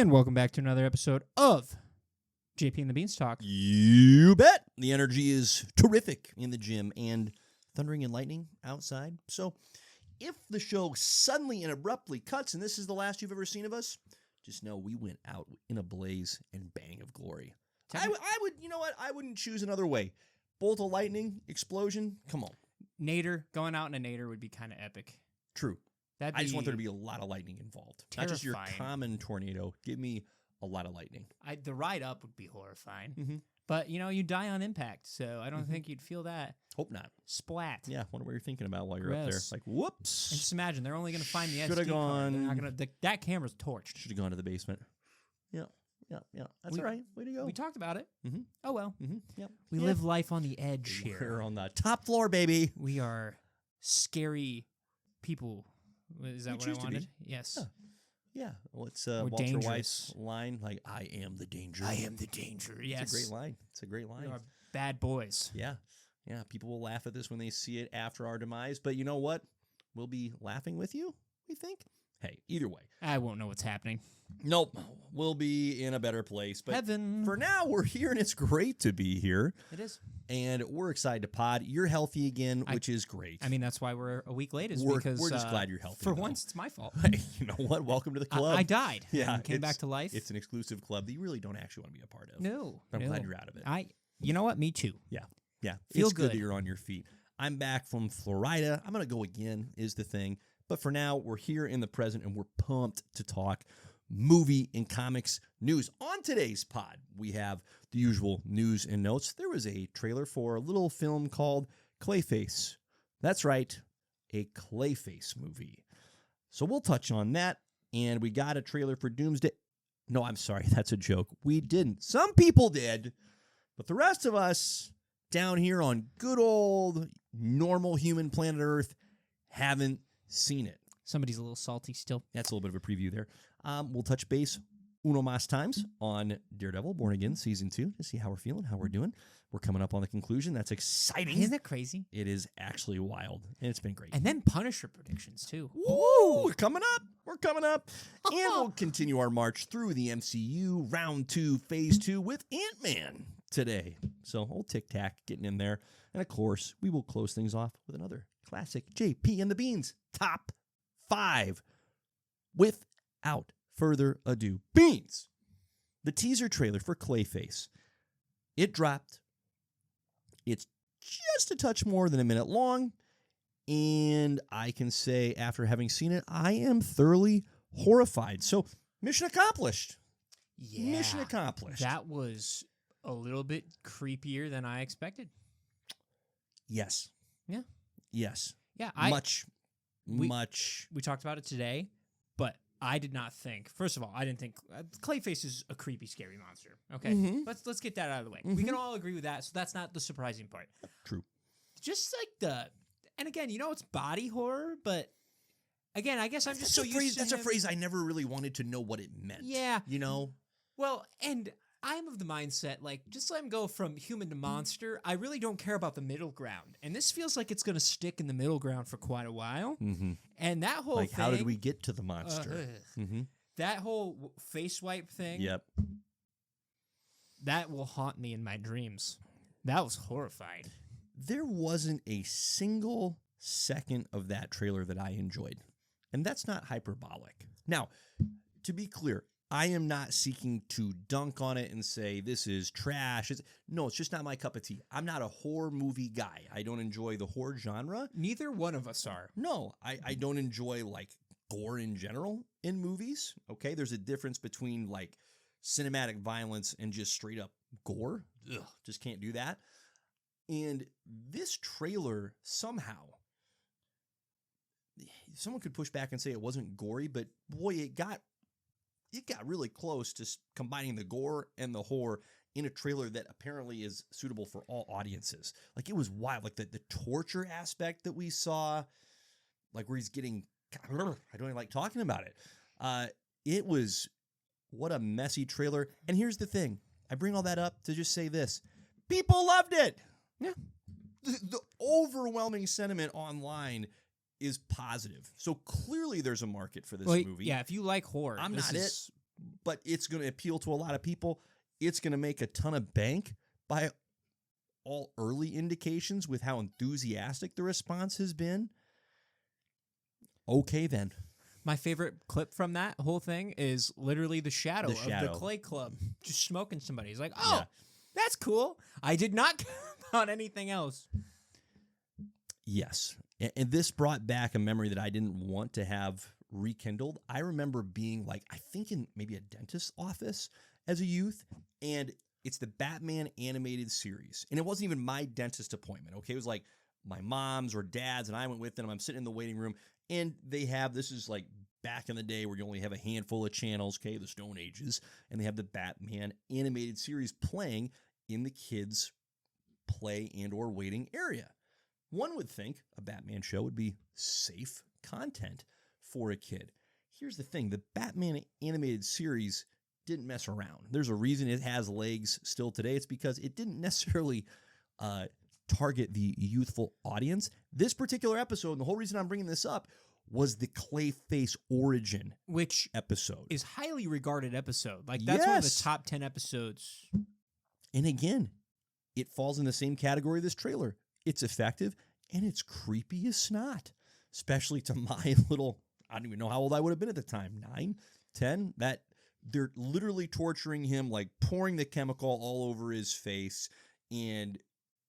And welcome back to another episode of JP and the Beanstalk. You bet. The energy is terrific in the gym and thundering and lightning outside. So if the show suddenly and abruptly cuts and this is the last you've ever seen of us, just know we went out in a blaze and bang of glory. I would, you know what? I wouldn't choose another way. Bolt of lightning, explosion, come on. Nader, going out in a Nader would be kind of epic. True. That'd I just want there to be a lot of lightning involved. Terrifying. Not just your common tornado. Give me a lot of lightning. The ride up would be horrifying. Mm-hmm. But, you know, you die on impact, so I don't think you'd feel that. Hope not. Splat. Yeah, wonder what you're thinking about while you're up there. Gross. Like, whoops. And just imagine, they're only going to find the SD Should've card. They're not gone- gonna, that camera's torched. Should have gone to the basement. Yeah. That's all right. Way to go. We talked about it. Mm-hmm. Oh, well. Mm-hmm. Yep. We live life on the edge here. We're on the top floor, baby. We are scary people. Is that We what choose I to be. wanted? Yes. Yeah. Well, it's We're Walter dangerous. White's line, like, I am the danger. I am the danger. Yes. It's a great line. It's a great We line. are bad boys. Yeah. Yeah. People will laugh at this when they see it after our demise. But you know what? We'll be laughing with you, we think. Hey, either way. I won't know what's happening. Nope. We'll be in a better place. But Heaven. for now, we're here, and it's great to be here. It is. And we're excited to pod. You're healthy again, which is great. I mean, that's why we're a week late, is We're because just glad you're healthy, For though. once, it's my fault. Hey, you know what? Welcome to the club. I died. Yeah, and came it's- back to life. It's an exclusive club that you really don't actually want to be a part of. No. I'm no. glad you're out of it. You know what? Me too. Yeah. Feel It's good that good. you're on your feet. I'm back from Florida. I'm going to go again, is the thing. But for now, we're here in the present, and we're pumped to talk movie and comics news. On today's pod, we have the usual news and notes. There was a trailer for a little film called Clayface. That's right, a Clayface movie. So we'll touch on that. And we got a trailer for Doomsday. No, I'm sorry. That's a joke. We didn't. Some people did. But the rest of us down here on good old normal human planet Earth haven't seen it. Somebody's a little salty still. That's a little bit of a preview there. We'll touch base uno más times on Daredevil Born Again Season 2 to see how we're feeling, how we're doing. We're coming up on the conclusion. That's exciting. Isn't that crazy? It is actually wild, and it's been great. And then Punisher predictions, too. Woo! We're coming up. We're coming up. And we'll continue our march through the MCU Round 2, Phase 2 with Ant-Man today. So old tic-tac getting in there. And, of course, we will close things off with another classic JP and the Beans Top 5. Without further ado, Beans, the teaser trailer for Clayface. It dropped. It's just a touch more than a minute long. And I can say, after having seen it, I am thoroughly horrified. So, mission accomplished. Yeah. Mission accomplished. That was a little bit creepier than I expected. Yes. Yeah. Yes. Yeah. Much. We talked about it today, but I did not think. First of all, I didn't think Clayface is a creepy, scary monster. Okay, Mhm. let's get that out of the way. Mhm. We can all agree with that, so that's not the surprising part. True. Just like and again, you know, it's body horror, but again, I guess I'm just so used to That's a him- phrase I never really wanted to know what it meant. Yeah. You know? Well, and I'm of the mindset, like, just let him go from human to monster. I really don't care about the middle ground. And this feels like it's going to stick in the middle ground for quite a while. Mm-hmm. And that whole Like, thing... how did we get to the monster? Mm-hmm. That whole face wipe thing... Yep. That will haunt me in my dreams. That was horrifying. There wasn't a single second of that trailer that I enjoyed. And that's not hyperbolic. Now, to be clear, I am not seeking to dunk on it and say this is trash. No, it's just not my cup of tea. I'm not a horror movie guy. I don't enjoy the horror genre. Neither one of us are. No, I don't enjoy, like, gore in general in movies. Okay, there's a difference between, like, cinematic violence and just straight up gore. Ugh, just can't do that. And this trailer somehow, someone could push back and say it wasn't gory, but boy, it got really close to combining the gore and the horror in a trailer that apparently is suitable for all audiences. Like, it was wild. Like, the torture aspect that we saw, like, where he's getting, I don't even like talking about it. It was, what a messy trailer. And here's the thing. I bring all that up to just say this. People loved it. Yeah. The overwhelming sentiment online is positive. So clearly there's a market for this movie. Yeah, if you like horror, I'm this not is but it's going to appeal to a lot of people. It's going to make a ton of bank by all early indications with how enthusiastic the response has been. Okay, then. My favorite clip from that whole thing is literally the shadow of shadow. the Clay Club just smoking somebody. He's like, oh, Yeah. that's cool. I did not care about anything else. Yes. And this brought back a memory that I didn't want to have rekindled. I remember being like, I think in maybe a dentist's office as a youth, and it's the Batman animated series. And it wasn't even my dentist appointment, okay? It was like my mom's or dad's, and I went with them. I'm sitting in the waiting room, and they have, this is like back in the day where you only have a handful of channels, okay, the Stone Ages, and they have the Batman animated series playing in the kids' play and or waiting area. One would think a Batman show would be safe content for a kid. Here's the thing. The Batman animated series didn't mess around. There's a reason it has legs still today. It's because it didn't necessarily target the youthful audience. This particular episode, and the whole reason I'm bringing this up, was the Clayface origin Which episode. is highly regarded episode. Like, that's one of the top 10 episodes. And again, it falls in the same category of this trailer. It's effective, and it's creepy as snot, especially to my little, I don't even know how old I would have been at the time, 9, 10, that they're literally torturing him, like pouring the chemical all over his face, and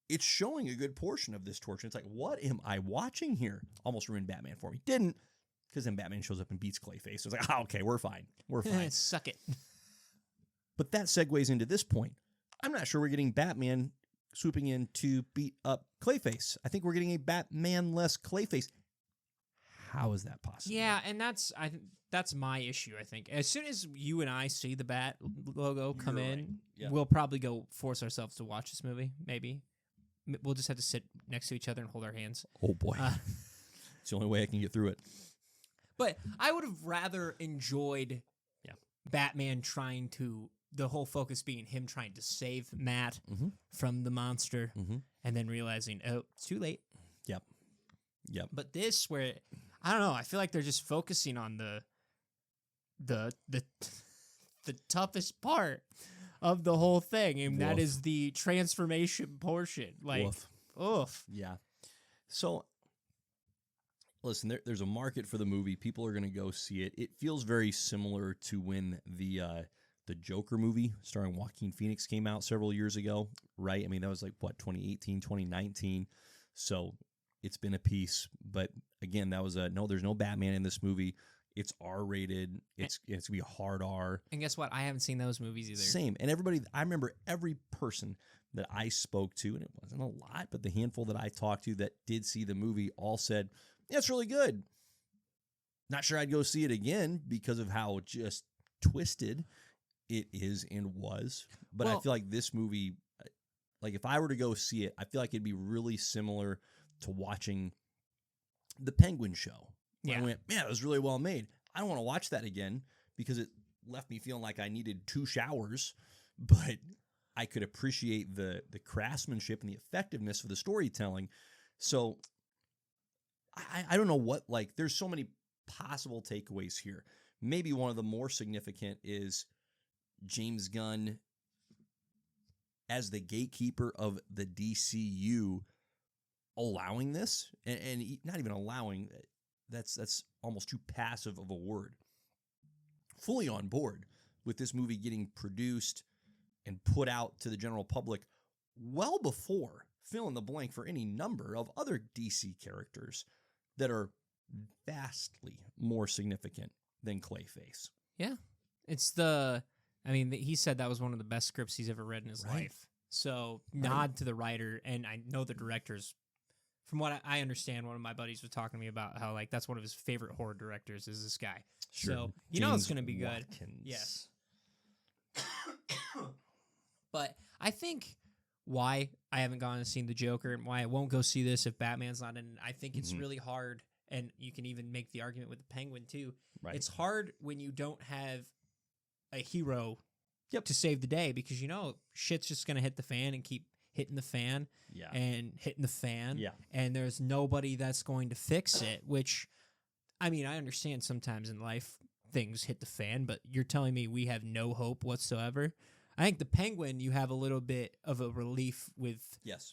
it's showing a good portion of this torture. It's like, what am I watching here? Almost ruined Batman for me. Didn't, because then Batman shows up and beats Clayface. So it's like, okay, we're fine. We're fine. Suck it. But that segues into this point. I'm not sure we're getting Batman swooping in to beat up Clayface. I think we're getting a Batman-less Clayface. How is that possible? Yeah, and that's my issue, I think. As soon as you and I see the Bat logo come You're in, right. Yeah. we'll probably go force ourselves to watch this movie, maybe. We'll just have to sit next to each other and hold our hands. Oh, boy. It's the only way I can get through it. But I would have rather enjoyed Batman trying to, the whole focus being him trying to save Matt from the monster and then realizing, oh, it's too late. Yep. But this, where, I don't know, I feel like they're just focusing on the toughest part of the whole thing, and that is the transformation portion. Like, oof. Yeah. So, listen, there's a market for the movie. People are going to go see it. It feels very similar to when the Joker movie starring Joaquin Phoenix came out several years ago, right? I mean, that was like, what, 2018, 2019? So it's been a piece. But again, that was there's no Batman in this movie. It's R-rated. It's going to be a hard R. And guess what? I haven't seen those movies either. Same. And I remember every person that I spoke to, and it wasn't a lot, but the handful that I talked to that did see the movie all said, yeah, it's really good. Not sure I'd go see it again because of how just twisted it is and was. But I feel like this movie, like if I were to go see it, I feel like it'd be really similar to watching the Penguin show. I went, man, it was really well made. I don't want to watch that again because it left me feeling like I needed 2 showers, but I could appreciate the craftsmanship and the effectiveness of the storytelling. So I don't know what, like, there's so many possible takeaways here. Maybe one of the more significant is James Gunn as the gatekeeper of the DCU allowing this, and not even allowing, that's almost too passive of a word. Fully on board with this movie getting produced and put out to the general public well before fill in the blank for any number of other DC characters that are vastly more significant than Clayface. Yeah. He said that was one of the best scripts he's ever read in his life. So nod to the writer, and I know the directors. From what I understand, one of my buddies was talking to me about how, like, that's one of his favorite horror directors is this guy. Sure. So you know it's going to be good. Watkins. Yes. But I think why I haven't gone and seen the Joker and why I won't go see this if Batman's not in it, I think it's really hard, and you can even make the argument with the Penguin too. Right. It's hard when you don't have a hero to save the day, because you know shit's just going to hit the fan and keep hitting the fan and hitting the fan. Yeah. And there's nobody that's going to fix it, which, I mean, I understand sometimes in life things hit the fan, but you're telling me we have no hope whatsoever. I think the Penguin, you have a little bit of a relief with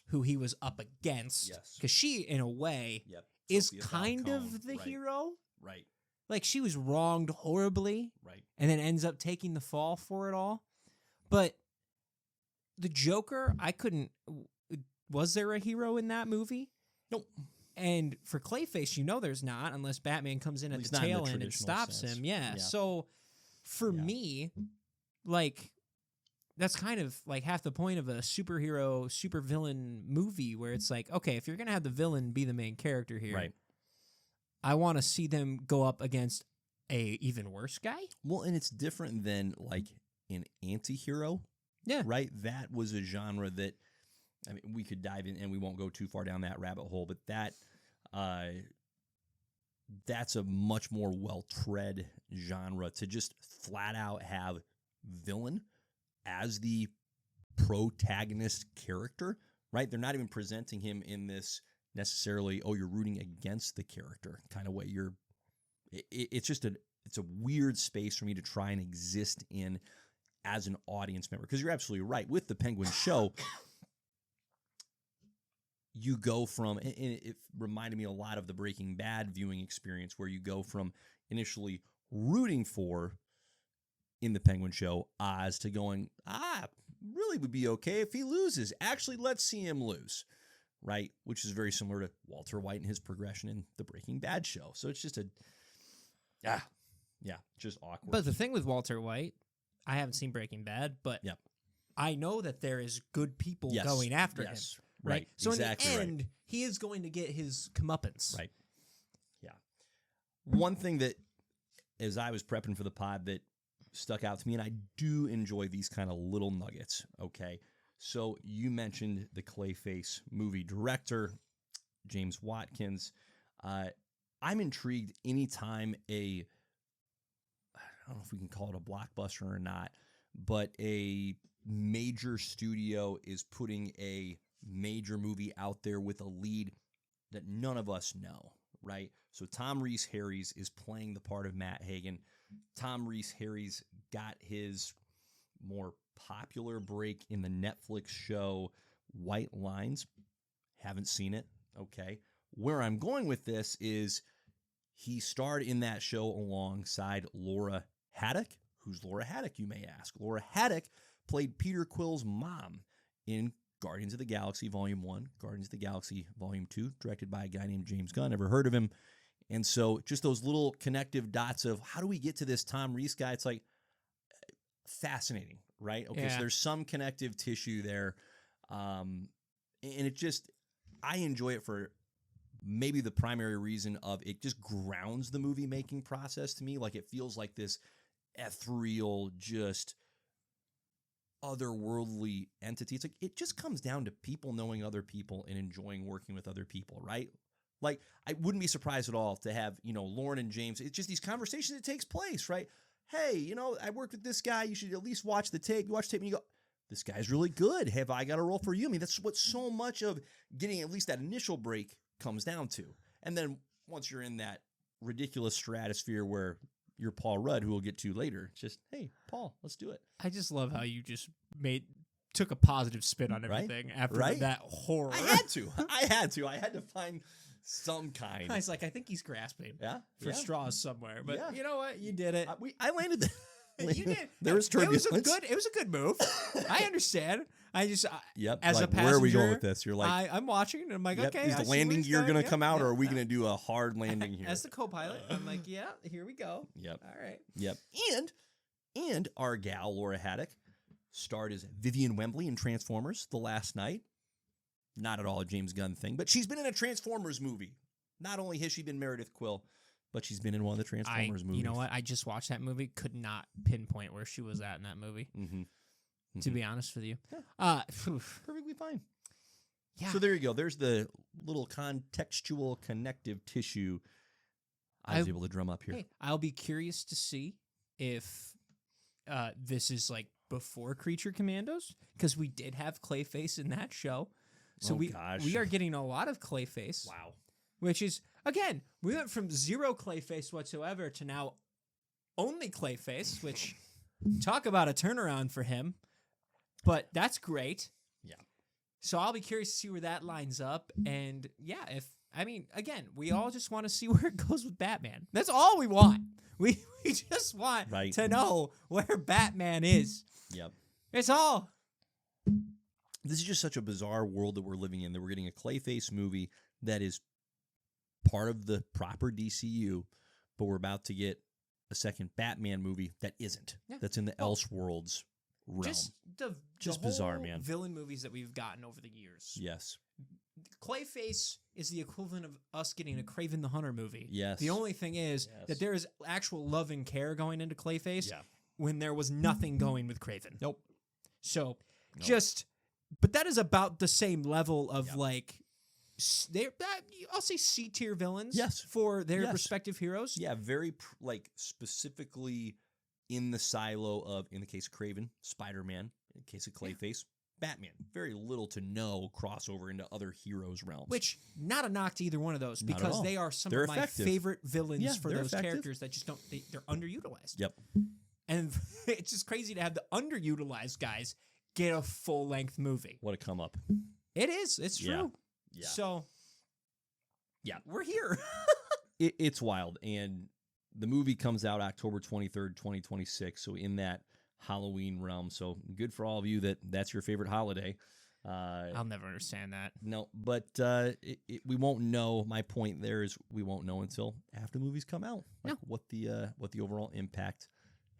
who he was up against. Yes. Because she, in a way, is kind of the hero. Right. Like, she was wronged horribly. Right. And then ends up taking the fall for it all. But the Joker, I couldn't... Was there a hero in that movie? Nope. And for Clayface, there's not, unless Batman comes in at the tail end and stops him. Yeah. So, for me, like... That's kind of like half the point of a superhero, supervillain movie where it's like, okay, if you're going to have the villain be the main character here, I want to see them go up against a even worse guy. Well, and it's different than like an anti-hero. Yeah. Right? That was a genre that, I mean, we could dive in and we won't go too far down that rabbit hole, but that's a much more well-tread genre to just flat out have villain as the protagonist character, right? They're not even presenting him in this necessarily, you're rooting against the character kind of way. It's a weird space for me to try and exist in as an audience member, because you're absolutely right. With the Penguin show, you go from, and it reminded me a lot of the Breaking Bad viewing experience, where you go from initially rooting for, in the Penguin show, Oz, to going, really would be okay if he loses. Actually, let's see him lose, right? Which is very similar to Walter White and his progression in the Breaking Bad show. So it's just just awkward. But the thing with Walter White, I haven't seen Breaking Bad, but I know that there is good people going after him. Right. So exactly in the end, he is going to get his comeuppance. Right. Yeah. One thing that, as I was prepping for the pod, that stuck out to me, and I do enjoy these kind of little nuggets, okay? So you mentioned the Clayface movie director, James Watkins. I'm intrigued anytime I don't know if we can call it a blockbuster or not, but a major studio is putting a major movie out there with a lead that none of us know, right? So Tom Rhys-Harries is playing the part of Matt Hagen. Tom Rhys-Harries got his more popular break in the Netflix show White Lines. Haven't seen it. Okay. Where I'm going with this is he starred in that show alongside Laura Haddock. Who's Laura Haddock, you may ask? Laura Haddock played Peter Quill's mom in Guardians of the Galaxy Volume 1, Guardians of the Galaxy Volume 2, directed by a guy named James Gunn. Never heard of him. And so just those little connective dots of how do we get to this Tom Reese guy? It's like fascinating, right? Okay, so there's some connective tissue there. And it just, I enjoy it for maybe the primary reason of it just grounds the movie making process to me. Like, it feels like this ethereal, just otherworldly entity. It's like, it just comes down to people knowing other people and enjoying working with other people, right? Like, I wouldn't be surprised at all to have, Lauren and James. It's just these conversations that takes place, right? Hey, I worked with this guy. You should at least watch the tape. You watch the tape and you go, this guy's really good. Have I got a role for you? I mean, that's what so much of getting at least that initial break comes down to. And then once you're in that ridiculous stratosphere where you're Paul Rudd, who we'll get to later, it's just, hey, Paul, let's do it. I just love how you just took a positive spin on everything after that horror. I had to. I had to find some kind. I was like, I think he's grasping for straws somewhere. But Yeah. you know what? You did it. I landed there. You did. There was turbulence. It was a good move. I understand. I just as like, a passenger, where are we going with this? You're like, I'm watching and I'm like, yep, okay. is the landing gear going to come out, or are we going to do a hard landing here? As the co-pilot, I'm like, yeah, here we go. Yep. All right. Yep. And our gal Laura Haddock starred as Vivian Wembley in Transformers: The Last Night. Not at all a James Gunn thing, but she's been in a Transformers movie. Not only has she been Meredith Quill, but she's been in one of the Transformers movies. You know what? I just watched that movie. Could not pinpoint where she was at in that movie. Mm-hmm. To be honest with you. Yeah. Perfectly fine. Yeah. So there you go. There's the little contextual connective tissue I was able to drum up here. Hey, I'll be curious to see if this is like before Creature Commandos, because we did have Clayface in that show. So we are getting a lot of Clayface. Wow. Which is, again, we went from zero Clayface whatsoever to now only Clayface, which talk about a turnaround for him. But that's great. Yeah. So I'll be curious to see where that lines up. And yeah, again, we all just want to see where it goes with Batman. That's all we want. We just want to know where Batman is. Yep. It's all. This is just such a bizarre world that we're living in, that we're getting a Clayface movie that is part of the proper DCU, but we're about to get a second Batman movie that isn't. Yeah. That's in the Elseworlds realm. Just bizarre, man. Villain movies that we've gotten over the years. Yes. Clayface is the equivalent of us getting a Kraven the Hunter movie. Yes. The only thing is that there is actual love and care going into Clayface when there was nothing going with Kraven. Nope. So but that is about the same level of like, I'll say C-tier villains for their respective heroes. Yeah, very specifically in the silo of, in the case of Kraven, Spider-Man, in the case of Clayface, Batman. Very little to no crossover into other heroes' realms. Which, not a knock to either one of those, because they are some of my favorite villains for those characters that just they're underutilized. Yep. And it's just crazy to have the underutilized guys get a full-length movie. What a come up. It is. It's true. Yeah. So, we're here. It's wild. And the movie comes out October 23rd, 2026. So in that Halloween realm. So good for all of you that's your favorite holiday. I'll never understand that. No, but we won't know. My point there is we won't know until after the movies come out. What the overall impact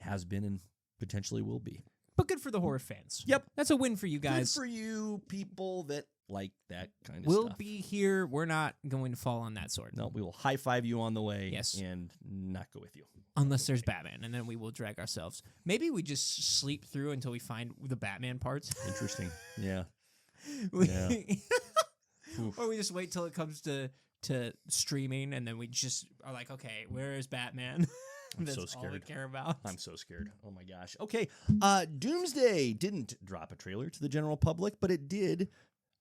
has been and potentially will be. But good for the horror fans. Yep. That's a win for you guys. Good for you people that like that kind of stuff. We'll be here. We're not going to fall on that sword. No, we will high-five you on the way and not go with you. Unless there's Batman, and then we will drag ourselves. Maybe we just sleep through until we find the Batman parts. Interesting. Yeah. Or we just wait till it comes to streaming, and then we just are like, okay, where is Batman? That's so scared. All we care about. I'm so scared. Oh my gosh. Okay. Doomsday didn't drop a trailer to the general public, but it did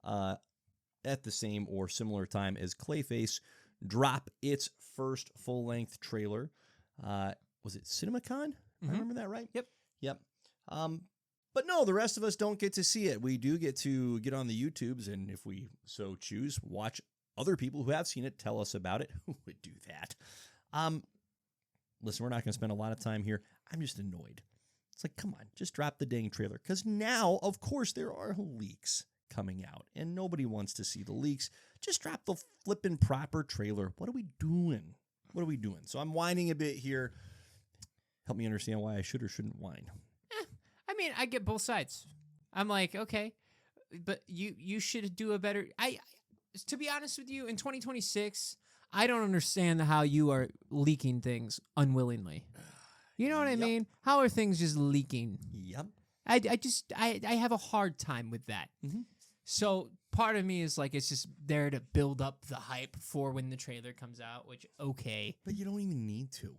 at the same or similar time as Clayface drop its first full-length trailer. Was it CinemaCon? I remember that right? Yep. But no, the rest of us don't get to see it. We do get to get on the YouTubes, and if we so choose, watch other people who have seen it tell us about it. Who would do that? Listen, we're not going to spend a lot of time here. I'm just annoyed. It's like, come on, just drop the dang trailer. Because now, of course, there are leaks coming out, and nobody wants to see the leaks. Just drop the flippin' proper trailer. What are we doing? So I'm whining a bit here. Help me understand why I should or shouldn't whine. I mean, I get both sides. I'm like, okay, but you should do a better... To be honest with you, in 2026... I don't understand how you are leaking things unwillingly. You know what I mean? How are things just leaking? Yep. I have a hard time with that. Mm-hmm. So part of me is like, it's just there to build up the hype for when the trailer comes out, which, okay. But you don't even need to.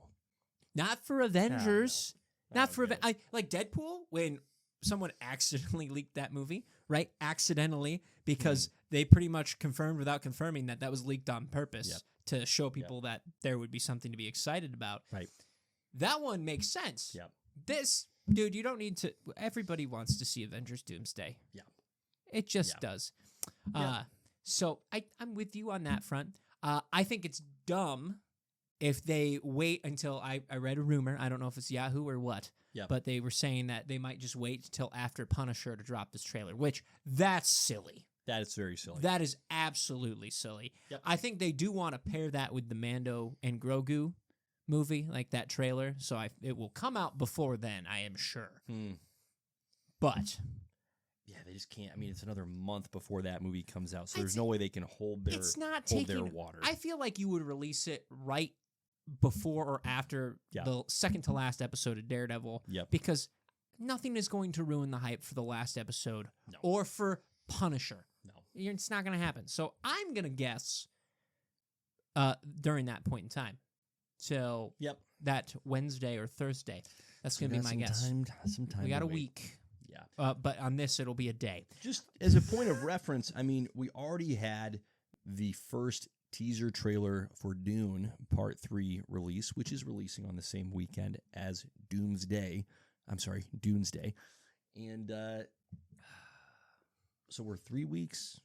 Not for Avengers. Not for like Deadpool, when someone accidentally leaked that movie, right? Accidentally, because they pretty much confirmed without confirming that was leaked on purpose to show people that there would be something to be excited about. Right. That one makes sense. Yep. This, dude, you don't need to. Everybody wants to see Avengers Doomsday. Yeah. It just does. So I'm with you on that front. I think it's dumb if they wait until I read a rumor. I don't know if it's Yahoo or what. Yep. But they were saying that they might just wait till after Punisher to drop this trailer, which that's silly. That is very silly. That is absolutely silly. Yep. I think they do want to pair that with the Mando and Grogu movie, like that trailer. So it will come out before then, I am sure. But yeah, they just can't. I mean, it's another month before that movie comes out, so there's no way they can hold their water. I feel like you would release it right before or after the second to last episode of Daredevil. Yep. Because nothing is going to ruin the hype for the last episode or for Punisher. No. It's not going to happen. So I'm going to guess during that point in time. So that Wednesday or Thursday. That's going to be my guess. Some time we got a week. Yeah. But on this, it'll be a day. Just as a point of reference, I mean, we already had the first teaser trailer for Dune Part 3 release, which is releasing on the same weekend as Doomsday. And so we're 3 weeks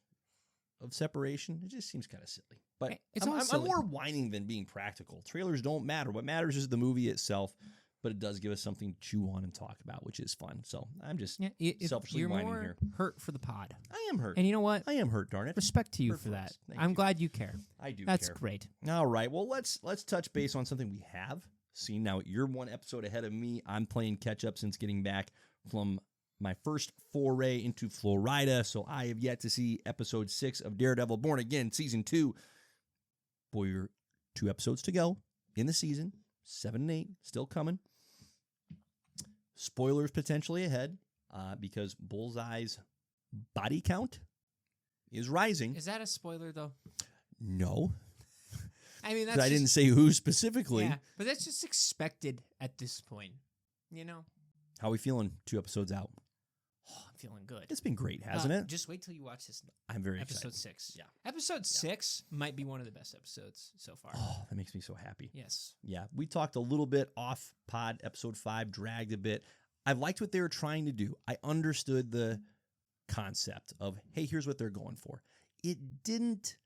of separation. It just seems kind of silly. But I'm more whining than being practical. Trailers don't matter. What matters is the movie itself, but it does give us something to chew on and talk about, which is fun. So I'm just selfishly whining here. You're more hurt for the pod. I am hurt. And you know what? I am hurt, darn it. Respect to you for that. I'm glad you care. I do That's care. great. All right. Well, let's touch base on something we have seen. Now, you're one episode ahead of me. I'm playing catch-up since getting back from my first foray into Florida, so I have yet to see episode 6 of Daredevil Born Again, season 2. Boy, you're 2 episodes to go in the season. 7 and 8 still coming. Spoilers potentially ahead because Bullseye's body count is rising. Is that a spoiler, though? No. I mean, that's I didn't say who specifically. Yeah, but that's just expected at this point, you know? How are we feeling 2 episodes out? Oh, I'm feeling good. It's been great, hasn't it? Just wait till you watch this. I'm very episode excited. 6. Yeah. Episode 6 might be one of the best episodes so far. Oh, that makes me so happy. Yes. Yeah. We talked a little bit off pod. Episode 5 dragged a bit. I liked what they were trying to do. I understood the concept of, hey, here's what they're going for. It didn't,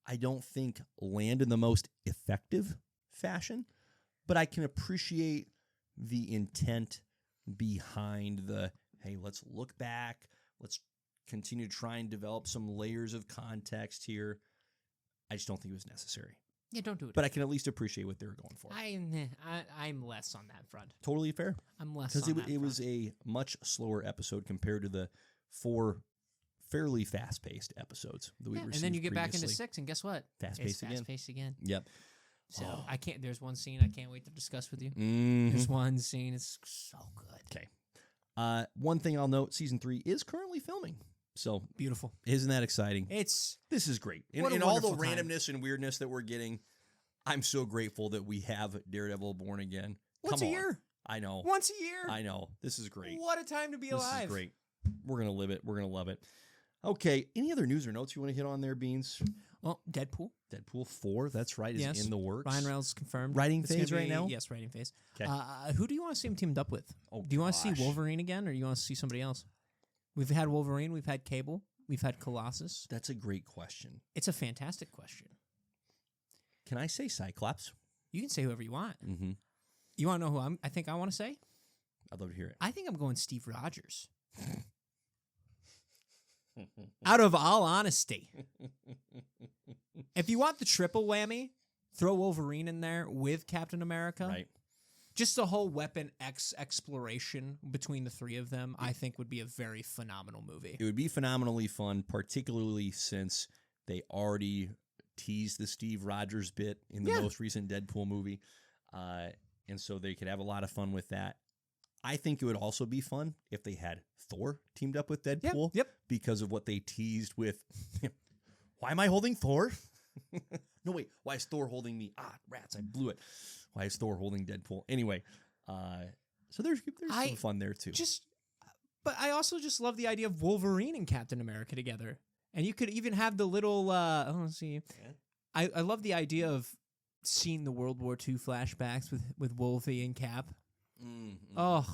I don't think, land in the most effective fashion, but I can appreciate the intent behind the, hey, let's look back. Let's continue to try and develop some layers of context here. I just don't think it was necessary. Yeah, don't do it. But I can at least appreciate what they were going for. I'm less on that front. Totally fair. I'm less on that front. Because it was a much slower episode compared to the 4 fairly fast-paced episodes that we received and then you get previously. Back into 6, and guess what? Fast-paced again. Fast-paced again. Yep. So there's one scene I can't wait to discuss with you. Mm-hmm. There's one scene, it's so good. Okay. One thing I'll note, season 3 is currently filming. So beautiful. Isn't that exciting? This is great. And all the randomness and weirdness that we're getting, I'm so grateful that we have Daredevil Born Again. Once a year. I know. Once a year. I know. This is great. What a time to be alive. This is great. We're going to live it. We're going to love it. Okay. Any other news or notes you want to hit on there, Beans? Well, Deadpool 4, that's right, is in the works. Ryan Reynolds confirmed. Writing phase right now? Yes, writing phase. Okay. Who do you want to see him teamed up with? Oh, do you want to see Wolverine again, or do you want to see somebody else? We've had Wolverine, we've had Cable, we've had Colossus. That's a great question. It's a fantastic question. Can I say Cyclops? You can say whoever you want. Mm-hmm. You want to know who I think I want to say? I'd love to hear it. I think I'm going Steve Rogers. Out of all honesty. If you want the triple whammy, throw Wolverine in there with Captain America. Right. Just the whole Weapon X exploration between the 3 of them, I think would be a very phenomenal movie. It would be phenomenally fun, particularly since they already teased the Steve Rogers bit in the most recent Deadpool movie. And so they could have a lot of fun with that. I think it would also be fun if they had Thor teamed up with Deadpool. Yep. Because of what they teased with, why am I holding Thor? No, wait, why is Thor holding me? Ah, rats, I blew it. Why is Thor holding Deadpool? Anyway, so there's some fun there too. But I also just love the idea of Wolverine and Captain America together. And you could even have the little, let's see. Yeah. I love the idea of seeing the World War II flashbacks with Wolvie and Cap. Mm-hmm. Oh,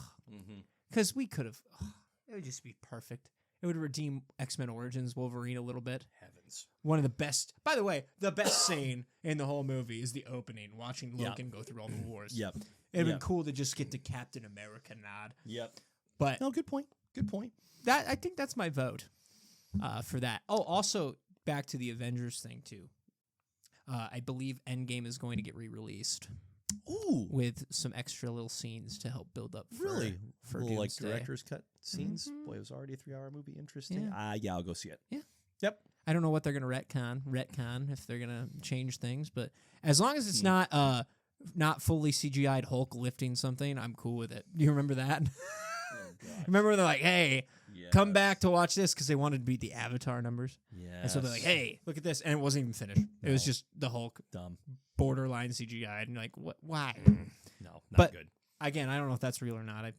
because we could have. It would just be perfect. It would redeem X-Men Origins Wolverine a little bit. Heavens. One of the best. By the way, the best scene in the whole movie is the opening, watching Logan go through all the wars. Yep. It'd been cool to just get the Captain America nod. Yep. But no, good point. Good point. I think that's my vote for that. Oh, also back to the Avengers thing too. I believe Endgame is going to get re-released. Ooh, with some extra little scenes to help build up. For little, like Doomsday. director's cut scenes. Mm-hmm. Boy, it was already a 3-hour movie. Interesting. Yeah. I'll go see it. Yeah. Yep. I don't know what they're gonna retcon if they're gonna change things, but as long as it's not fully CGI'd Hulk lifting something, I'm cool with it. Do you remember that? Remember when they're like, "Hey, come back to watch this," because they wanted to beat the Avatar numbers. Yeah. And so they're like, "Hey, look at this," and it wasn't even finished. It was just the Hulk, dumb, borderline CGI'd, and you're like, "What? Why?" No, not good. Again, I don't know if that's real or not.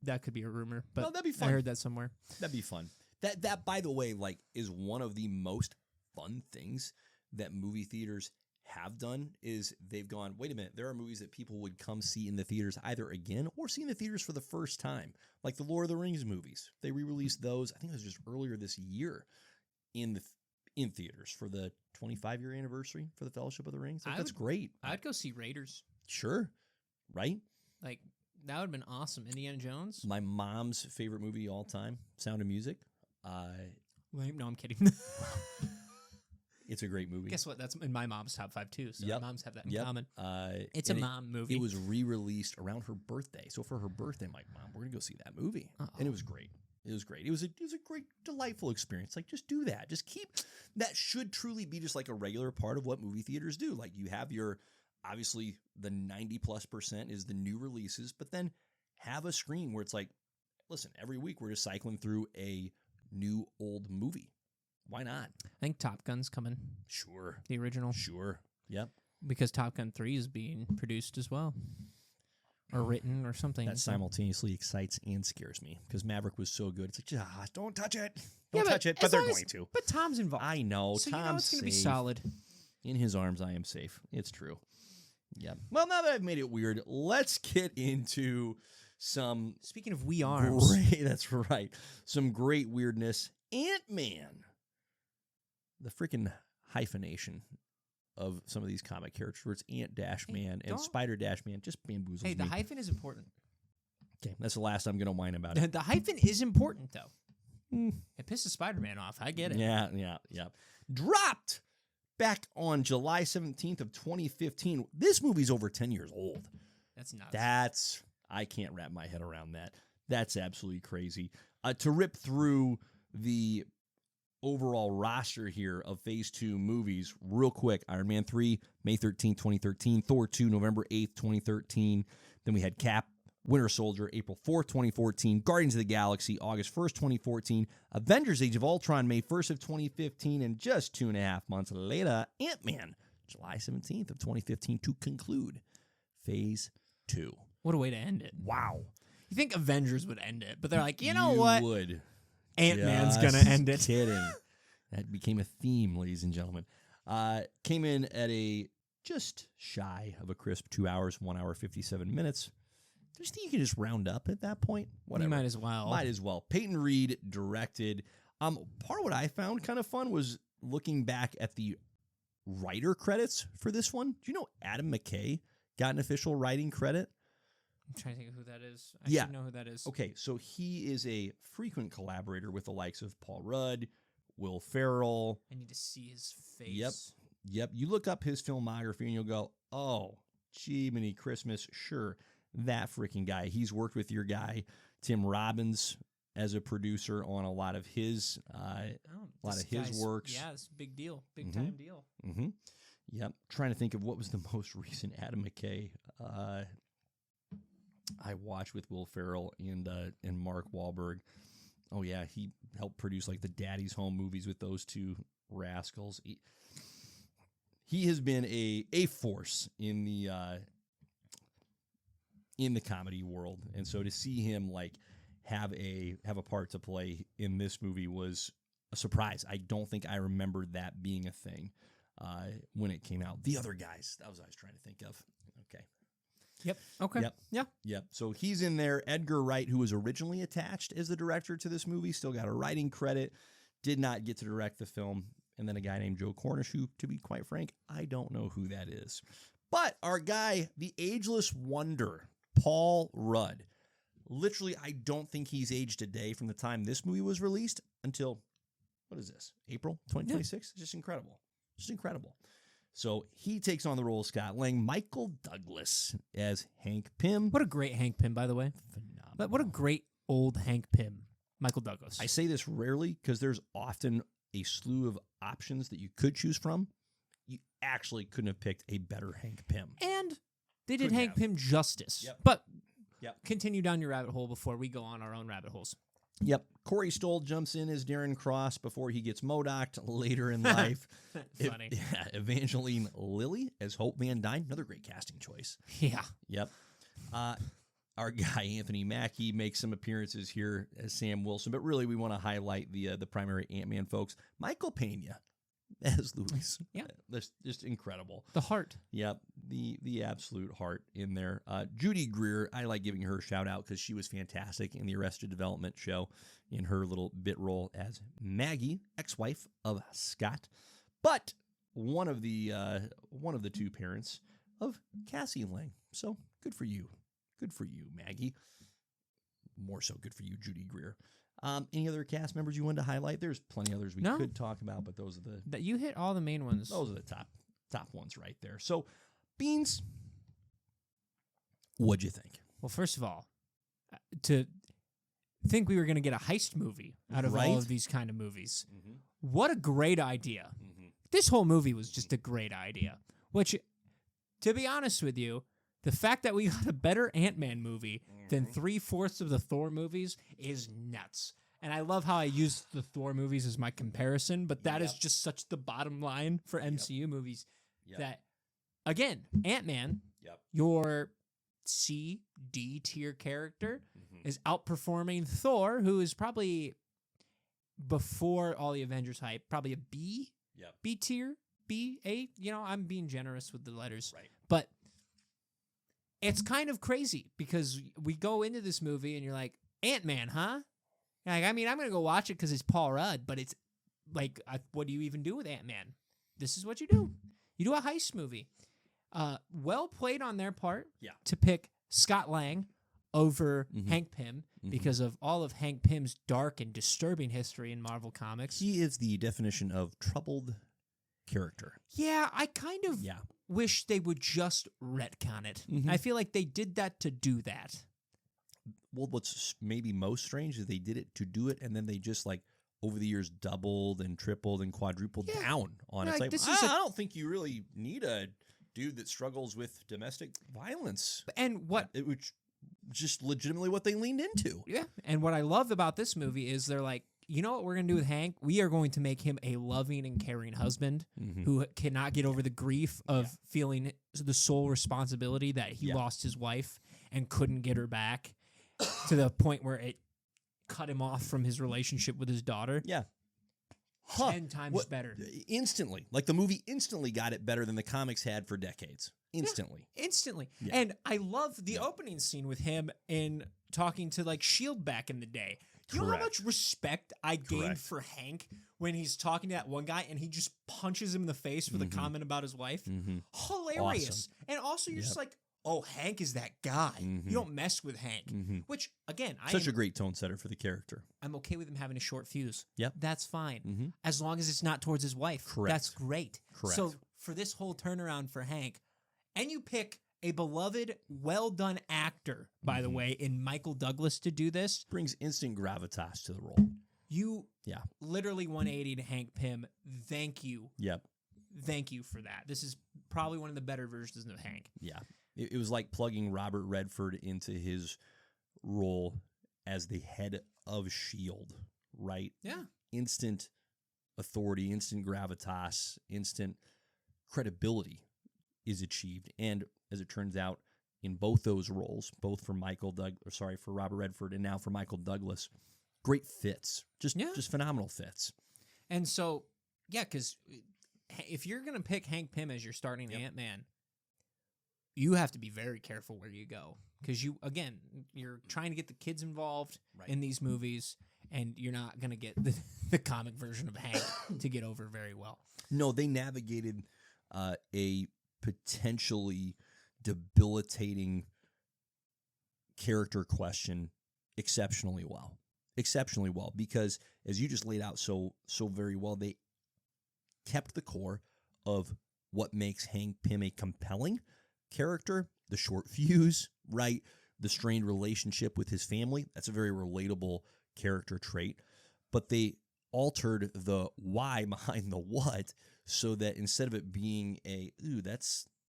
That could be a rumor, but that'd be fun. I heard that somewhere. That'd be fun. That, by the way, like, is one of the most fun things that movie theaters have done is they've gone, wait a minute, there are movies that people would come see in the theaters either again or see in the theaters for the first time, like the Lord of the Rings movies. They re-released those, I think it was just earlier this year, in theaters for the 25-year anniversary for the Fellowship of the Rings. Like, that's great. I'd go see Raiders. Sure. Right? Like, that would have been awesome. Indiana Jones. My mom's favorite movie all time, Sound of Music. No, I'm kidding. It's a great movie. Guess what? That's in my mom's top 5 too. So moms have that in common. It's a mom movie. It was re-released around her birthday. So for her birthday, I'm like, Mom, we're gonna go see that movie. And it was great. It was great. It was a great, delightful experience. Like, just do that. Just keep that. Should truly be just like a regular part of what movie theaters do. Like, you have your, obviously the 90+% is the new releases, but then have a screen where it's like, listen, every week we're just cycling through a new old movie. Why not? I think Top Gun's coming. Sure. The original. Sure. Yep. Because Top Gun 3 is being produced as well. Or written or something. That simultaneously excites and scares me because Maverick was so good. It's like, don't touch it. Don't touch it. But they're going to. But Tom's involved. I know. So Tom's it's going to be safe. solid. In his arms, I am safe. It's true. Yep. Well, now that I've made it weird, let's get into some... Speaking of wee arms. That's right. Some great weirdness. Ant-Man. The freaking hyphenation of some of these comic characters where it's Ant-Man and Spider-Man just bamboozles me. Hey, the hyphen is important. Okay, that's the last I'm going to whine about it. The hyphen is important, though. It pisses Spider-Man off. I get it. Yeah. Dropped back on July 17th of 2015. This movie's over 10 years old. That's nuts. I can't wrap my head around that. That's absolutely crazy. To rip through the overall roster here of Phase 2 movies real quick. Iron Man 3, May 13th, 2013. Thor 2, November 8th, 2013. Then we had Cap, Winter Soldier, April 4th, 2014. Guardians of the Galaxy, August 1st, 2014. Avengers Age of Ultron, May 1st of 2015. And just 2.5 months later, Ant-Man, July 17th of 2015 to conclude Phase 2. What a way to end it. Wow. You think Avengers would end it, but they're like, you know what? Would. Ant-Man's going to end it. Kidding. That became a theme, ladies and gentlemen. Came in at a just shy of a crisp 2 hours, 1 hour, 57 minutes. Do you think you can just round up at that point? Whatever. You might as well. Might as well. Peyton Reed directed. Part of what I found kind of fun was looking back at the writer credits for this one. Do you know Adam McKay got an official writing credit? I'm trying to think of who that is. I should know who that is. Okay, so he is a frequent collaborator with the likes of Paul Rudd, Will Ferrell. I need to see his face. Yep. You look up his filmography and you'll go, oh, Jiminy Christmas, sure, that freaking guy. He's worked with your guy, Tim Robbins, as a producer on a lot of his works. Yeah, it's a big deal. Big time deal. Mm-hmm. Yep. Trying to think of what was the most recent Adam McKay I watched with Will Ferrell and Mark Wahlberg. Oh yeah, he helped produce like the Daddy's Home movies with those two rascals. He has been a force in the comedy world, and so to see him like have a part to play in this movie was a surprise. I don't think I remembered that being a thing when it came out. The other guys, that was what I was trying to think of. Okay. Yep. Okay. Yep. Yeah. Yep. So he's in there. Edgar Wright, who was originally attached as the director to this movie, still got a writing credit, did not get to direct the film. And then a guy named Joe Cornish, who, to be quite frank, I don't know who that is. But our guy, the ageless wonder, Paul Rudd, literally, I don't think he's aged a day from the time this movie was released until, what is this, April 2026? Yeah. Just incredible. Just incredible. So he takes on the role of Scott Lang. Michael Douglas as Hank Pym. What a great Hank Pym, by the way. Phenomenal. But what a great old Hank Pym, Michael Douglas. I say this rarely because there's often a slew of options that you could choose from. You actually couldn't have picked a better Hank Pym. And they did Hank Pym justice. Yep. But continue down your rabbit hole before we go on our own rabbit holes. Yep. Corey Stoll jumps in as Darren Cross before he gets MODOK'd later in life. Funny. Evangeline Lilly as Hope Van Dyne. Another great casting choice. Yeah. Yep. Our guy, Anthony Mackie, makes some appearances here as Sam Wilson, but really we want to highlight the primary Ant-Man folks. Michael Pena, as Louise. Yeah. That's just incredible. The heart. Yep, the absolute heart in there. Judy Greer, I like giving her a shout out because she was fantastic in the Arrested Development show in her little bit role as Maggie, ex-wife of Scott, but one of the two parents of Cassie Lang. So good for you, Maggie. More so good for you, Judy Greer. Any other cast members you wanted to highlight? There's plenty others we could talk about, but those are that you hit all the main ones. Those are the top ones right there. So, Beans, what'd you think? Well, first of all, to think we were going to get a heist movie out of all of these kind of movies, what a great idea. This whole movie was just a great idea, which, to be honest with you, the fact that we got a better Ant-Man movie than 3/4 of the Thor movies is nuts. And I love how I used the Thor movies as my comparison, but that is just such the bottom line for MCU movies that, again, Ant-Man, your C, D tier character, is outperforming Thor, who is probably, before all the Avengers hype, probably a B, B tier, B, A. You know, I'm being generous with the letters. Right. But it's kind of crazy because we go into this movie and you're like, Ant-Man, huh? Like, I mean, I'm going to go watch it because it's Paul Rudd, but it's like, what do you even do with Ant-Man? This is what you do. You do a heist movie. Well played on their part to pick Scott Lang over Hank Pym because of all of Hank Pym's dark and disturbing history in Marvel Comics. He is the definition of troubled character. Yeah, I kind of wish they would just retcon it. I feel like they did that to do that. Well, what's maybe most strange is they did it to do it, and then they just, like, over the years doubled and tripled and quadrupled down on it. It's like, I don't think you really need a dude that struggles with domestic violence. And what... It was just legitimately what they leaned into. Yeah, and what I love about this movie is they're like, you know what we're going to do with Hank? We are going to make him a loving and caring husband who cannot get over the grief of feeling the sole responsibility that he lost his wife and couldn't get her back to the point where it cut him off from his relationship with his daughter. Yeah. 10 times better. Instantly. Like, the movie instantly got it better than the comics had for decades. Instantly. Yeah, instantly. Yeah. And I love the opening scene with him in talking to, like, S.H.I.E.L.D. back in the day. Do you know how much respect I gained for Hank when he's talking to that one guy and he just punches him in the face with a comment about his wife? Hilarious. Awesome. And also you're just like, oh, Hank is that guy. You don't mess with Hank. Which, again, such a great tone setter for the character. I'm okay with him having a short fuse. Yep. That's fine. As long as it's not towards his wife. Correct. That's great. Correct. So for this whole turnaround for Hank, and you pick a beloved, well-done actor, by the way, in Michael Douglas to do this. Brings instant gravitas to the role. You literally 180 to Hank Pym. Thank you. Yep. Thank you for that. This is probably one of the better versions of Hank. Yeah. It was like plugging Robert Redford into his role as the head of S.H.I.E.L.D., right? Yeah. Instant authority, instant gravitas, instant credibility is achieved. And as it turns out, in both those roles, both for for Robert Redford and now for Michael Douglas, great fits. Just phenomenal fits. And so, because if you're going to pick Hank Pym as your starting Ant-Man, you have to be very careful where you go. Because you're trying to get the kids involved in these movies, and you're not going to get the comic version of Hank to get over very well. No, they navigated a potentially debilitating character question exceptionally well, because as you just laid out so very well, they kept the core of what makes Hank Pym a compelling character, the short fuse, right? The strained relationship with his family. That's a very relatable character trait, but they altered the why behind the what, so that instead of it being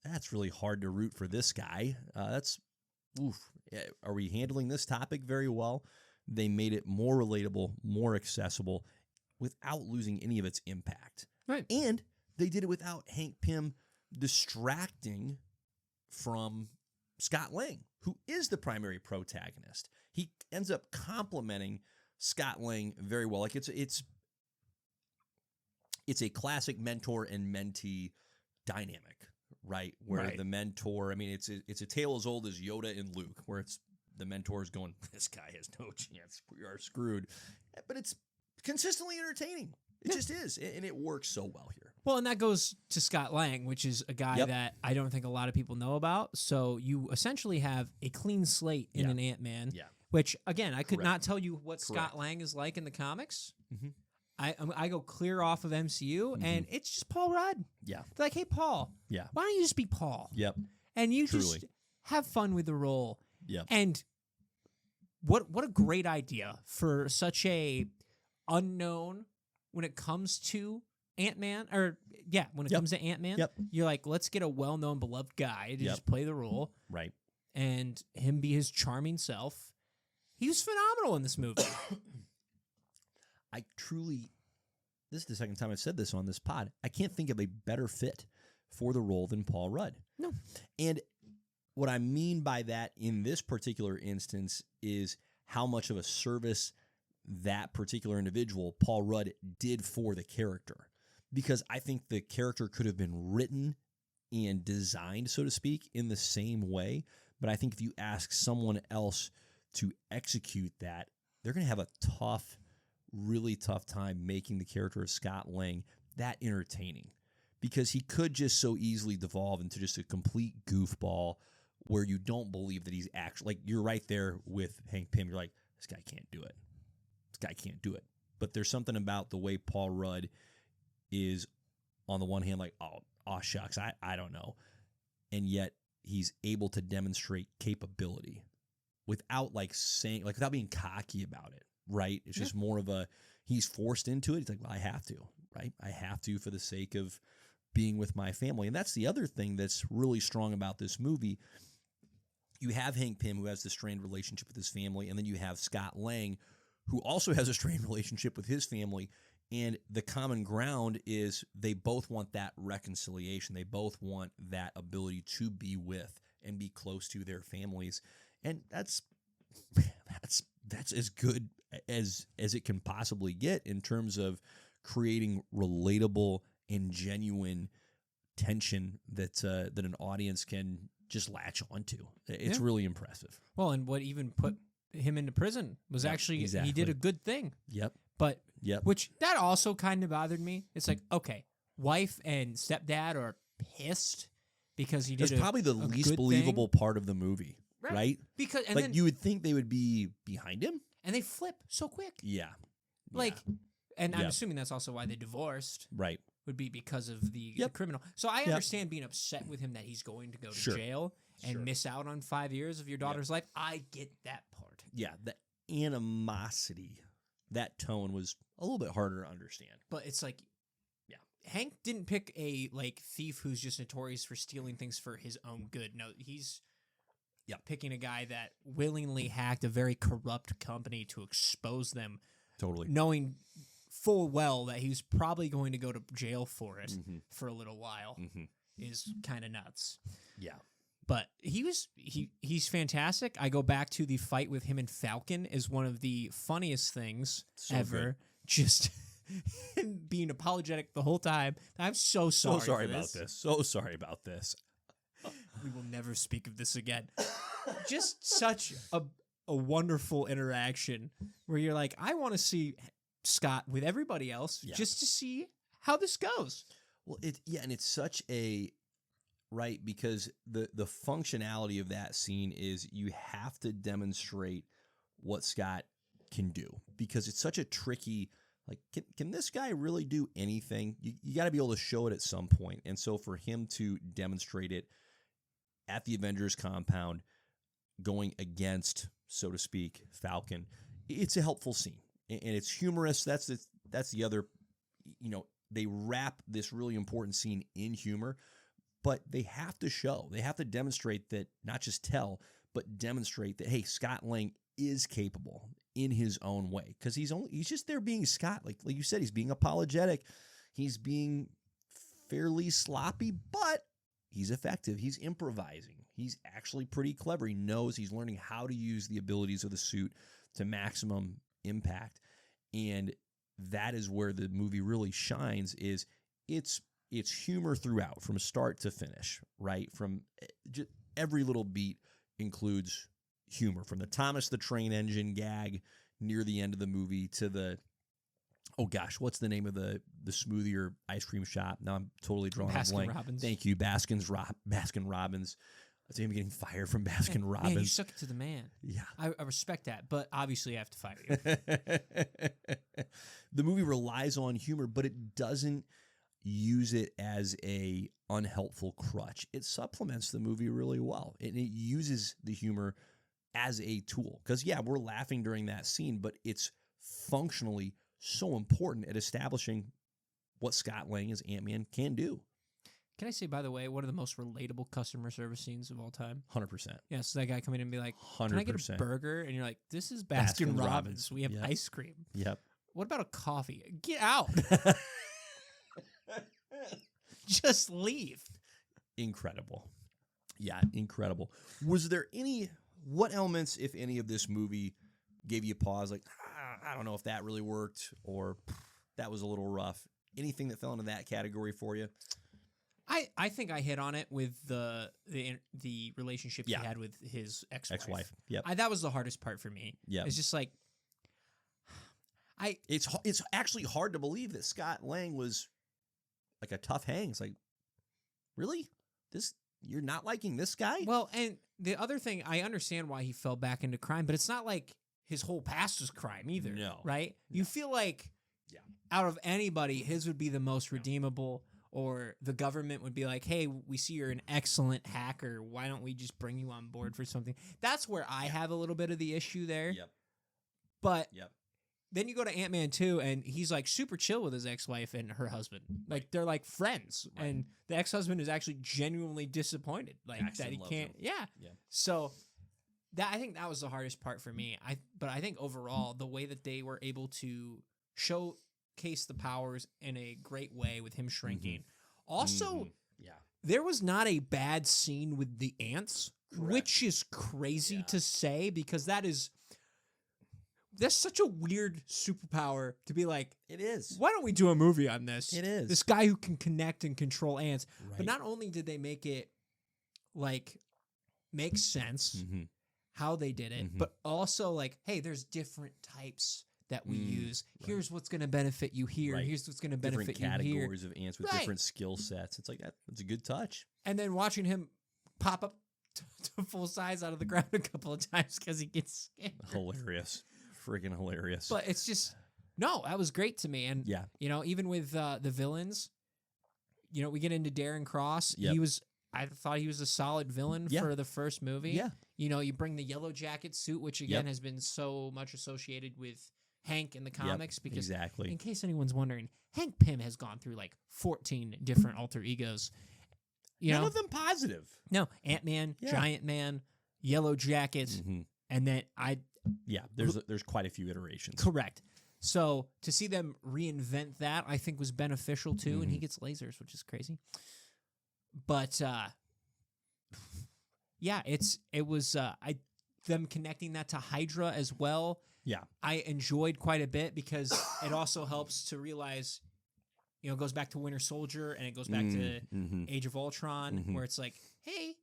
that's really hard to root for this guy, are we handling this topic very well? They made it more relatable, more accessible, without losing any of its impact. Right. And they did it without Hank Pym distracting from Scott Lang, who is the primary protagonist. He ends up complementing Scott Lang very well. Like, it's it's a classic mentor and mentee dynamic, right? Where the mentor, I mean, it's a tale as old as Yoda and Luke, where it's the mentor is going, this guy has no chance. We are screwed. But it's consistently entertaining. It just is. And it works so well here. Well, and that goes to Scott Lang, which is a guy that I don't think a lot of people know about. So you essentially have a clean slate in an Ant-Man, which, again, I could not tell you what Scott Lang is like in the comics. Mm-hmm. I go clear off of MCU, and it's just Paul Rudd. Yeah. They're like, hey, Paul, why don't you just be Paul? Yep. And you just have fun with the role. Yep. And what a great idea for such a unknown when it comes to Ant-Man, or when it comes to Ant-Man, you're like, let's get a well-known, beloved guy to just play the role. Right. And him be his charming self. He was phenomenal in this movie. This is the second time I've said this on this pod. I can't think of a better fit for the role than Paul Rudd. No. And what I mean by that in this particular instance is how much of a service that particular individual, Paul Rudd, did for the character. Because I think the character could have been written and designed, so to speak, in the same way. But I think if you ask someone else to execute that, they're going to have a really tough time making the character of Scott Lang that entertaining, because he could just so easily devolve into just a complete goofball where you don't believe that he's actually, like, you're right there with Hank Pym. You're like, this guy can't do it. This guy can't do it. But there's something about the way Paul Rudd is, on the one hand, like, oh shucks, I don't know. And yet he's able to demonstrate capability without without being cocky about it. Right? It's just more of he's forced into it. He's like, well, I have to, right? I have to for the sake of being with my family. And that's the other thing that's really strong about this movie. You have Hank Pym, who has the strained relationship with his family, and then you have Scott Lang, who also has a strained relationship with his family. And the common ground is they both want that reconciliation. They both want that ability to be with and be close to their families. And that's as good as it can possibly get in terms of creating relatable and genuine tension that an audience can just latch onto. It's really impressive. Well, and what even put him into prison was actually he did a good thing. Yep. But which that also kind of bothered me. It's like, okay, wife and stepdad are pissed because he did. That's probably the least believable part of the movie. Right? Because you would think they would be behind him. And they flip so quick. Yeah. And I'm assuming that's also why they divorced. Right. Would be because of the criminal. So I understand being upset with him that he's going to go to jail and miss out on 5 years of your daughter's life. I get that part. Yeah. The animosity, that tone was a little bit harder to understand. But it's like, Hank didn't pick a thief who's just notorious for stealing things for his own good. No, he's picking a guy that willingly hacked a very corrupt company to expose them. Totally. Knowing full well that he was probably going to go to jail for it for a little while is kind of nuts. Yeah. But he's fantastic. I go back to the fight with him and Falcon is one of the funniest things ever. Good. Just being apologetic the whole time. I'm so sorry. So sorry about this. So sorry about this. We will never speak of this again. Just such a wonderful interaction where you're like, I want to see Scott with everybody else just to see how this goes. Well, and it's such a because the functionality of that scene is you have to demonstrate what Scott can do, because it's such a tricky. Like, can this guy really do anything? You got to be able to show it at some point, and so for him to demonstrate it at the Avengers compound, going against, so to speak, Falcon, it's a helpful scene, and it's humorous. That's the other, they wrap this really important scene in humor, but they have to demonstrate that, not just tell, but demonstrate that, hey, Scott Lang is capable in his own way, because he's just there being Scott. Like you said, he's being apologetic, he's being fairly sloppy, but he's effective. He's improvising. He's actually pretty clever. He knows he's learning how to use the abilities of the suit to maximum impact. And that is where the movie really shines. Is it's humor throughout from start to finish, right? From just every little beat includes humor, from the Thomas the Train Engine gag near the end of the movie to the, oh gosh, what's the name of the smoothie or ice cream shop? Now I'm totally drawing a blank. Robbins. Thank you, Baskin Robbins. I think I'm getting fired from Baskin Robbins. Man, you suck it to the man. Yeah. I respect that, but obviously I have to fire you. The movie relies on humor, but it doesn't use it as a unhelpful crutch. It supplements the movie really well, and it uses the humor as a tool. Because, yeah, we're laughing during that scene, but it's functionally so important at establishing what Scott Lang as Ant-Man can do. Can I say, by the way, one of the most relatable customer service scenes of all time? 100%. Yeah, so that guy come in and be like, 100%. can I get a burger? And you're like, this is Baskin Robbins. We have Yep. ice cream. Yep. What about a coffee? Get out. Just leave. Incredible. Yeah, incredible. Was there what elements, if any, of this movie gave you a pause? Like, I don't know if that really worked, or that was a little rough. Anything that fell into that category for you? I think I hit on it with the relationship he had with his ex-wife. Yep. That was the hardest part for me. Yeah. It's just like, It's actually hard to believe that Scott Lang was like a tough hang. It's like, really? You're not liking this guy? Well, and the other thing, I understand why he fell back into crime, but it's not like his whole past was crime either. No. Right? No. You feel like out of anybody, his would be the most redeemable, or the government would be like, hey, we see you're an excellent hacker. Why don't we just bring you on board for something? That's where I have a little bit of the issue there. Yep. But then you go to Ant-Man 2, and he's like super chill with his ex-wife and her husband. Like, they're like friends. Right. And the ex-husband is actually genuinely disappointed. Like, Jackson that he can't. Yeah. So I think that was the hardest part for me. But I think overall, the way that they were able to showcase the powers in a great way with him shrinking. Mm-hmm. Also, there was not a bad scene with the ants, which is crazy to say, because that's such a weird superpower to be like, it is. Why don't we do a movie on this? It is. This guy who can connect and control ants. Right. But not only did they make it like make sense how they did it, but also like, hey, there's different types that we use. Right. Here's what's going to benefit you here. Right. Here's what's going to benefit you here. Different categories of ants with different skill sets. It's like that's a good touch. And then watching him pop up to full size out of the ground a couple of times because he gets scared. Hilarious. Freaking hilarious. But it's just, no, that was great to me. And, you know, even with the villains, you know, we get into Darren Cross. Yep. I thought he was a solid villain for the first movie. Yeah. You know, you bring the yellow jacket suit, which again has been so much associated with Hank in the comics, because in case anyone's wondering, Hank Pym has gone through like 14 different alter egos. None of them positive. No, Ant-Man, Giant Man, Yellow Jacket, and then there's quite a few iterations. Correct. So to see them reinvent that, I think was beneficial too, and he gets lasers, which is crazy. But it was them connecting that to Hydra as well. Yeah, I enjoyed quite a bit, because it also helps to realize, you know, it goes back to Winter Soldier, and it goes back to Age of Ultron, where it's like, hey,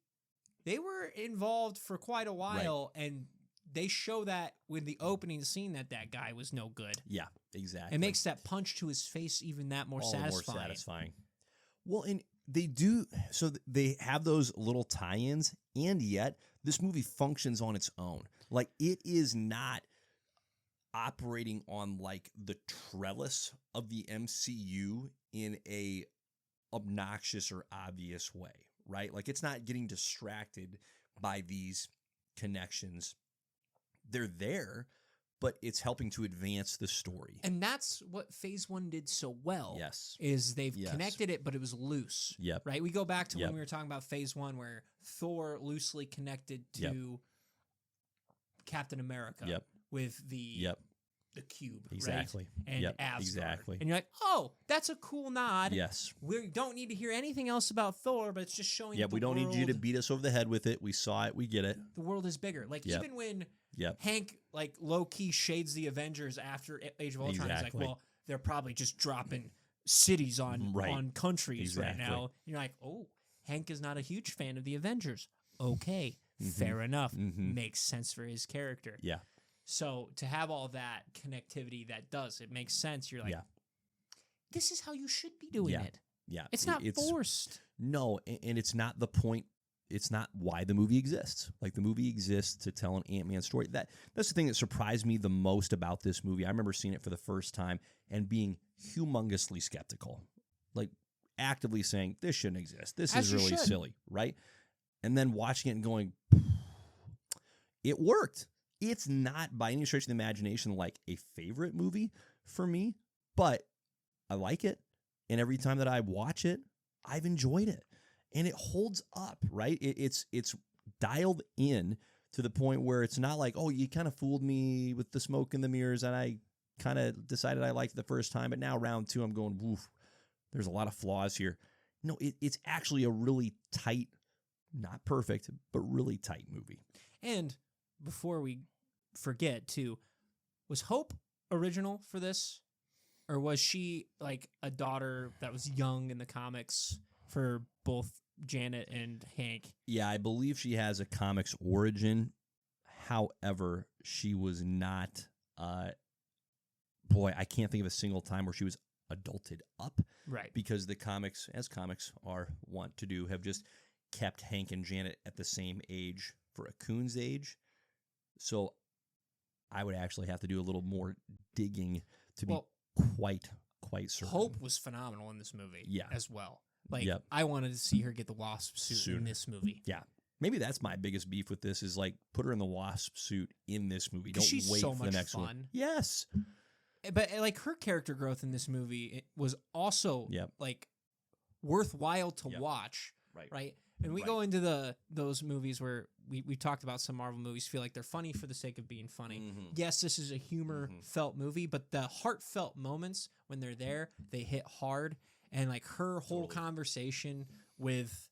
they were involved for quite a while, and they show that with the opening scene that guy was no good. Yeah, exactly. It makes that punch to his face even that more satisfying. Well, and they do, so they have those little tie-ins, and yet this movie functions on its own. Like, it is not operating on like the trellis of the MCU in a obnoxious or obvious way, right? Like, it's not getting distracted by these connections. They're there, but it's helping to advance the story. And that's what Phase 1 did so well. Yes. Is they've connected it, but it was loose. Yep. Right? We go back to when we were talking about Phase 1, where Thor loosely connected to Captain America with the cube. Exactly. Right? And Asgard. Exactly. And you're like, oh, that's a cool nod. Yes. We don't need to hear anything else about Thor, but it's just showing we don't need you to beat us over the head with it. We saw it. We get it. The world is bigger. Like, even when Hank, like, low-key shades the Avengers after Age of Ultron, he's like, well, they're probably just dropping cities on countries right now. You're like, oh, Hank is not a huge fan of the Avengers. Okay, fair enough. Makes sense for his character. Yeah. So to have all that connectivity, it makes sense. You're like, this is how you should be doing it. Yeah. It's not forced. No, and it's not the point. It's not why the movie exists. Like, the movie exists to tell an Ant-Man story. That's the thing that surprised me the most about this movie. I remember seeing it for the first time and being humongously skeptical. Like, actively saying, this shouldn't exist. This is really silly, right? And then watching it and going, it worked. It's not by any stretch of the imagination like a favorite movie for me, but I like it. And every time that I watch it, I've enjoyed it. And it holds up, right? It's dialed in to the point where it's not like, oh, you kind of fooled me with the smoke and the mirrors, and I kind of decided I liked it the first time, but now round two, I'm going, woof, there's a lot of flaws here. No, it's actually a really tight, not perfect, but really tight movie. And before we forget, too, was Hope original for this? Or was she like a daughter that was young in the comics for both Janet and Hank? Yeah, I believe she has a comics origin. However, she was not, I can't think of a single time where she was adulted up. Right. Because the comics, as comics are wont to do, have just kept Hank and Janet at the same age for a coon's age. So I would actually have to do a little more digging to be quite certain. Hope was phenomenal in this movie as well. Like, Yep. I wanted to see her get the wasp suit in this movie. Yeah. Maybe that's my biggest beef with this is, like, put her in the wasp suit in this movie. Don't she's wait so for much the next fun. one. Yes. But, like, her character growth in this movie was also, like, worthwhile to watch. Right? And we go into those movies where we talked about some Marvel movies feel like they're funny for the sake of being funny. Yes, this is a humor-felt movie, but the heartfelt moments when they're there, they hit hard. And, like, her whole conversation with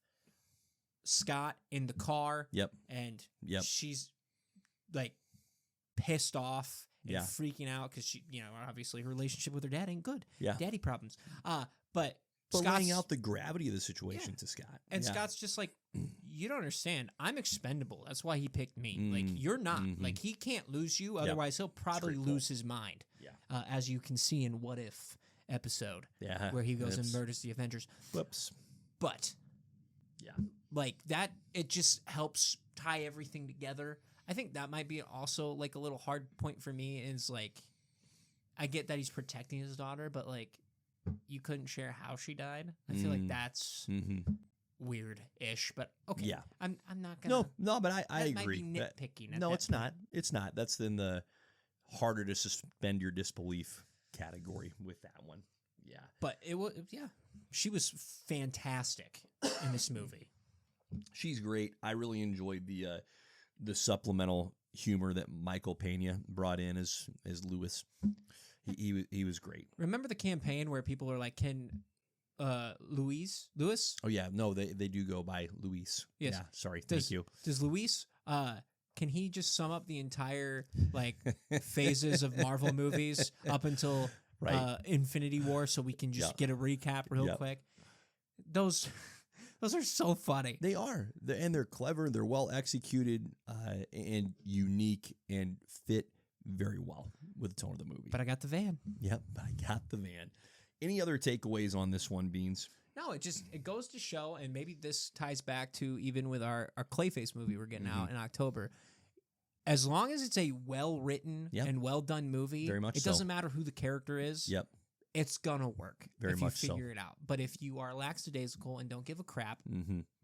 Scott in the car. And she's, like, pissed off and freaking out because she, obviously her relationship with her dad ain't good. Daddy problems. But Scott's laying out the gravity of the situation to Scott. And Scott's just like, you don't understand. I'm expendable. That's why he picked me. Like, you're not. Like, he can't lose you. Otherwise, he'll probably lose his mind. As you can see in What If episode. Where he goes and murders the Avengers. Whoops. But, like, that, it just helps tie everything together. I think that might be also, like, a little hard point for me is, like, I get that he's protecting his daughter, but, like, you couldn't share how she died. I feel like that's weird-ish, but okay. Yeah. I'm not gonna. No, but I agree. Might be nitpicking. No, it's not. It's not. That's in the harder to suspend your disbelief category with that one. Yeah. But it was she was fantastic in this movie. She's great. I really enjoyed the supplemental humor that Michael Pena brought in as Lewis. He was great. Remember the campaign where people are like, "Can Lewis?" Oh yeah, no, they do go by Luis. Yes. Yeah, sorry. Thank you. Does Luis? Can he just sum up the entire like phases of Marvel movies up until Infinity War, so we can just get a recap real quick? Those are so funny. They are, and they're clever. They're well executed and unique and fit very well with the tone of the movie. But I got the van. Yep, I got the van. Any other takeaways on this one, Beans? No, it goes to show, and maybe this ties back to even with our Clayface movie we're getting out in October. As long as it's a well-written and well-done movie, very much it doesn't matter who the character is. Yep. It's gonna work Very if much you figure it out. But if you are lackadaisical and don't give a crap,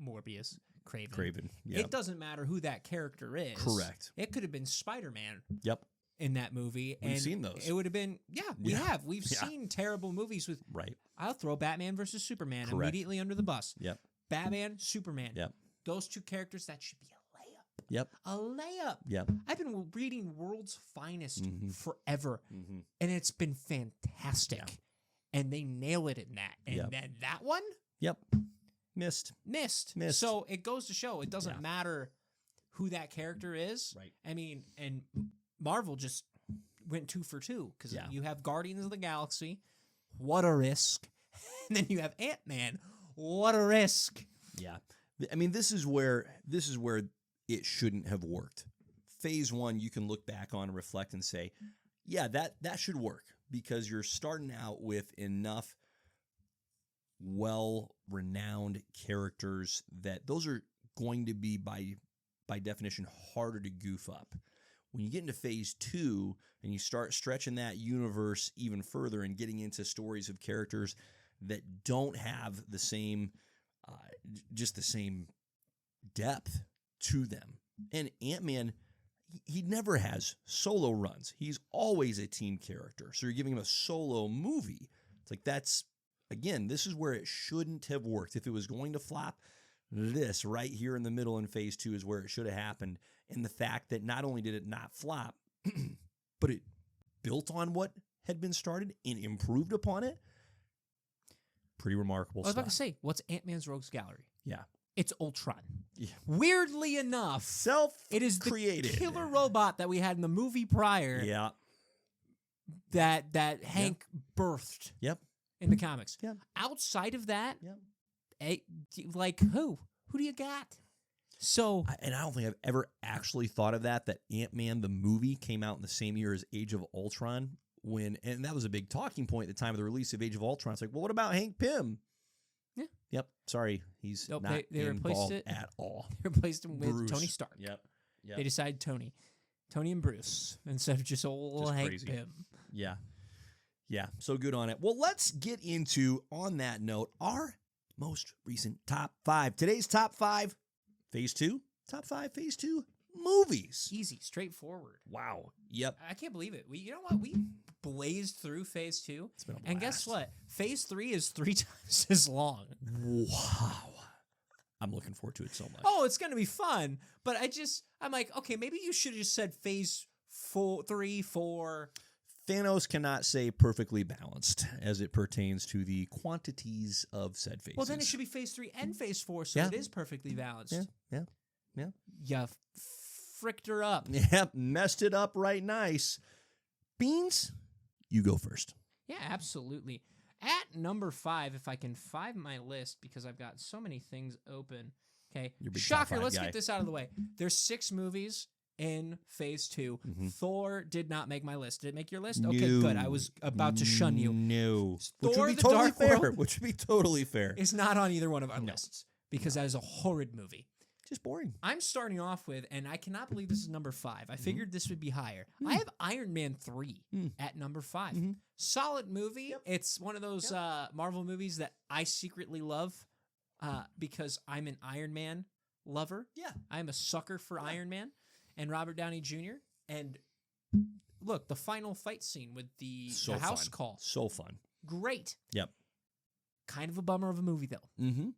Morbius, Craven, it doesn't matter who that character is. Correct. It could have been Spider-Man. Yep. In that movie, We've seen those. It would have been we have. We've seen terrible movies with. Right. I'll throw Batman versus Superman immediately under the bus. Yep. Batman, Superman. Yep. Those two characters, that should be a layup. Yep. A layup. Yep. I've been reading World's Finest forever, and it's been fantastic. Yeah. And they nail it in that. And then that one? Yep. Missed. So it goes to show it doesn't matter who that character is. Right. I mean, and Marvel just went 2 for 2 because Yeah. you have Guardians of the Galaxy, what a risk, and then you have Ant-Man, what a risk. Yeah. I mean, this is where it shouldn't have worked. Phase 1, you can look back on and reflect and say, yeah, that should work because you're starting out with enough well-renowned characters that those are going to be by definition harder to goof up. When you get into phase 2 and you start stretching that universe even further and getting into stories of characters that don't have the same just the same depth to them. And Ant-Man, he never has solo runs. He's always a team character. So you're giving him a solo movie. It's like this is where it shouldn't have worked. If it was going to flop, this right here in the middle in phase 2 is where it should have happened. And the fact that not only did it not flop, but it built on what had been started and improved upon it. Pretty remarkable I was stuff. about to say, what's Ant-Man's Rogues Gallery? Yeah. It's Ultron. Yeah. Weirdly enough, it is the killer robot that we had in the movie prior Yeah. that Hank birthed Yep. in the comics. Yep. Outside of that, Yep. like who? Who do you got? So, And I don't think I've ever actually thought of that Ant-Man, the movie, came out in the same year as Age of Ultron. And that was a big talking point at the time of the release of Age of Ultron. It's like, well, what about Hank Pym? Yeah. Yep. Sorry. He's not they replaced involved it at all. They replaced him with Bruce. Tony Stark. Yep. They decided Tony and Bruce instead of just old Hank crazy. Pym. Yeah. Yeah. So good on it. Well, let's get into, on that note, our most recent top 5. Today's top 5, phase 2, top 5, phase 2 movies. Easy, straightforward. Wow. Yep. I can't believe it. You know what? We blazed through phase 2. It's been a and guess blast. what? Phase 3 is 3 times as long. Wow. I'm looking forward to it so much. Oh, it's going to be fun. But I'm like, okay, maybe you should have just said phase 3, 4. Thanos cannot say perfectly balanced as it pertains to the quantities of said phases. Well, then it should be phase 3 and phase 4, so it is perfectly balanced. Yeah. You fricked her up. Yep, messed it up right nice. Beans, you go first. Yeah, absolutely. At number 5, if I can find my list, because I've got so many things open. Okay, You're a big top shocker. 5 Let's guy. get this out of the way. There's 6 movies in phase 2. Thor did not make my list. Did it make your list? Okay, No. good. I was about to shun you. No. Which Thor: would be The totally Dark fair. World Which would be totally fair. It's not on either one of our lists because that is a horrid movie. Just boring. I'm starting off with, and I cannot believe this is number 5. I figured this would be higher. I have Iron Man 3 at number 5. Solid movie. Yep. It's one of those Marvel movies that I secretly love because I'm an Iron Man lover. Yeah. I'm a sucker for Iron Man and Robert Downey Jr. And look, the final fight scene with the house fun. call. So fun. Great. Yep. Kind of a bummer of a movie, though. Mm-hmm.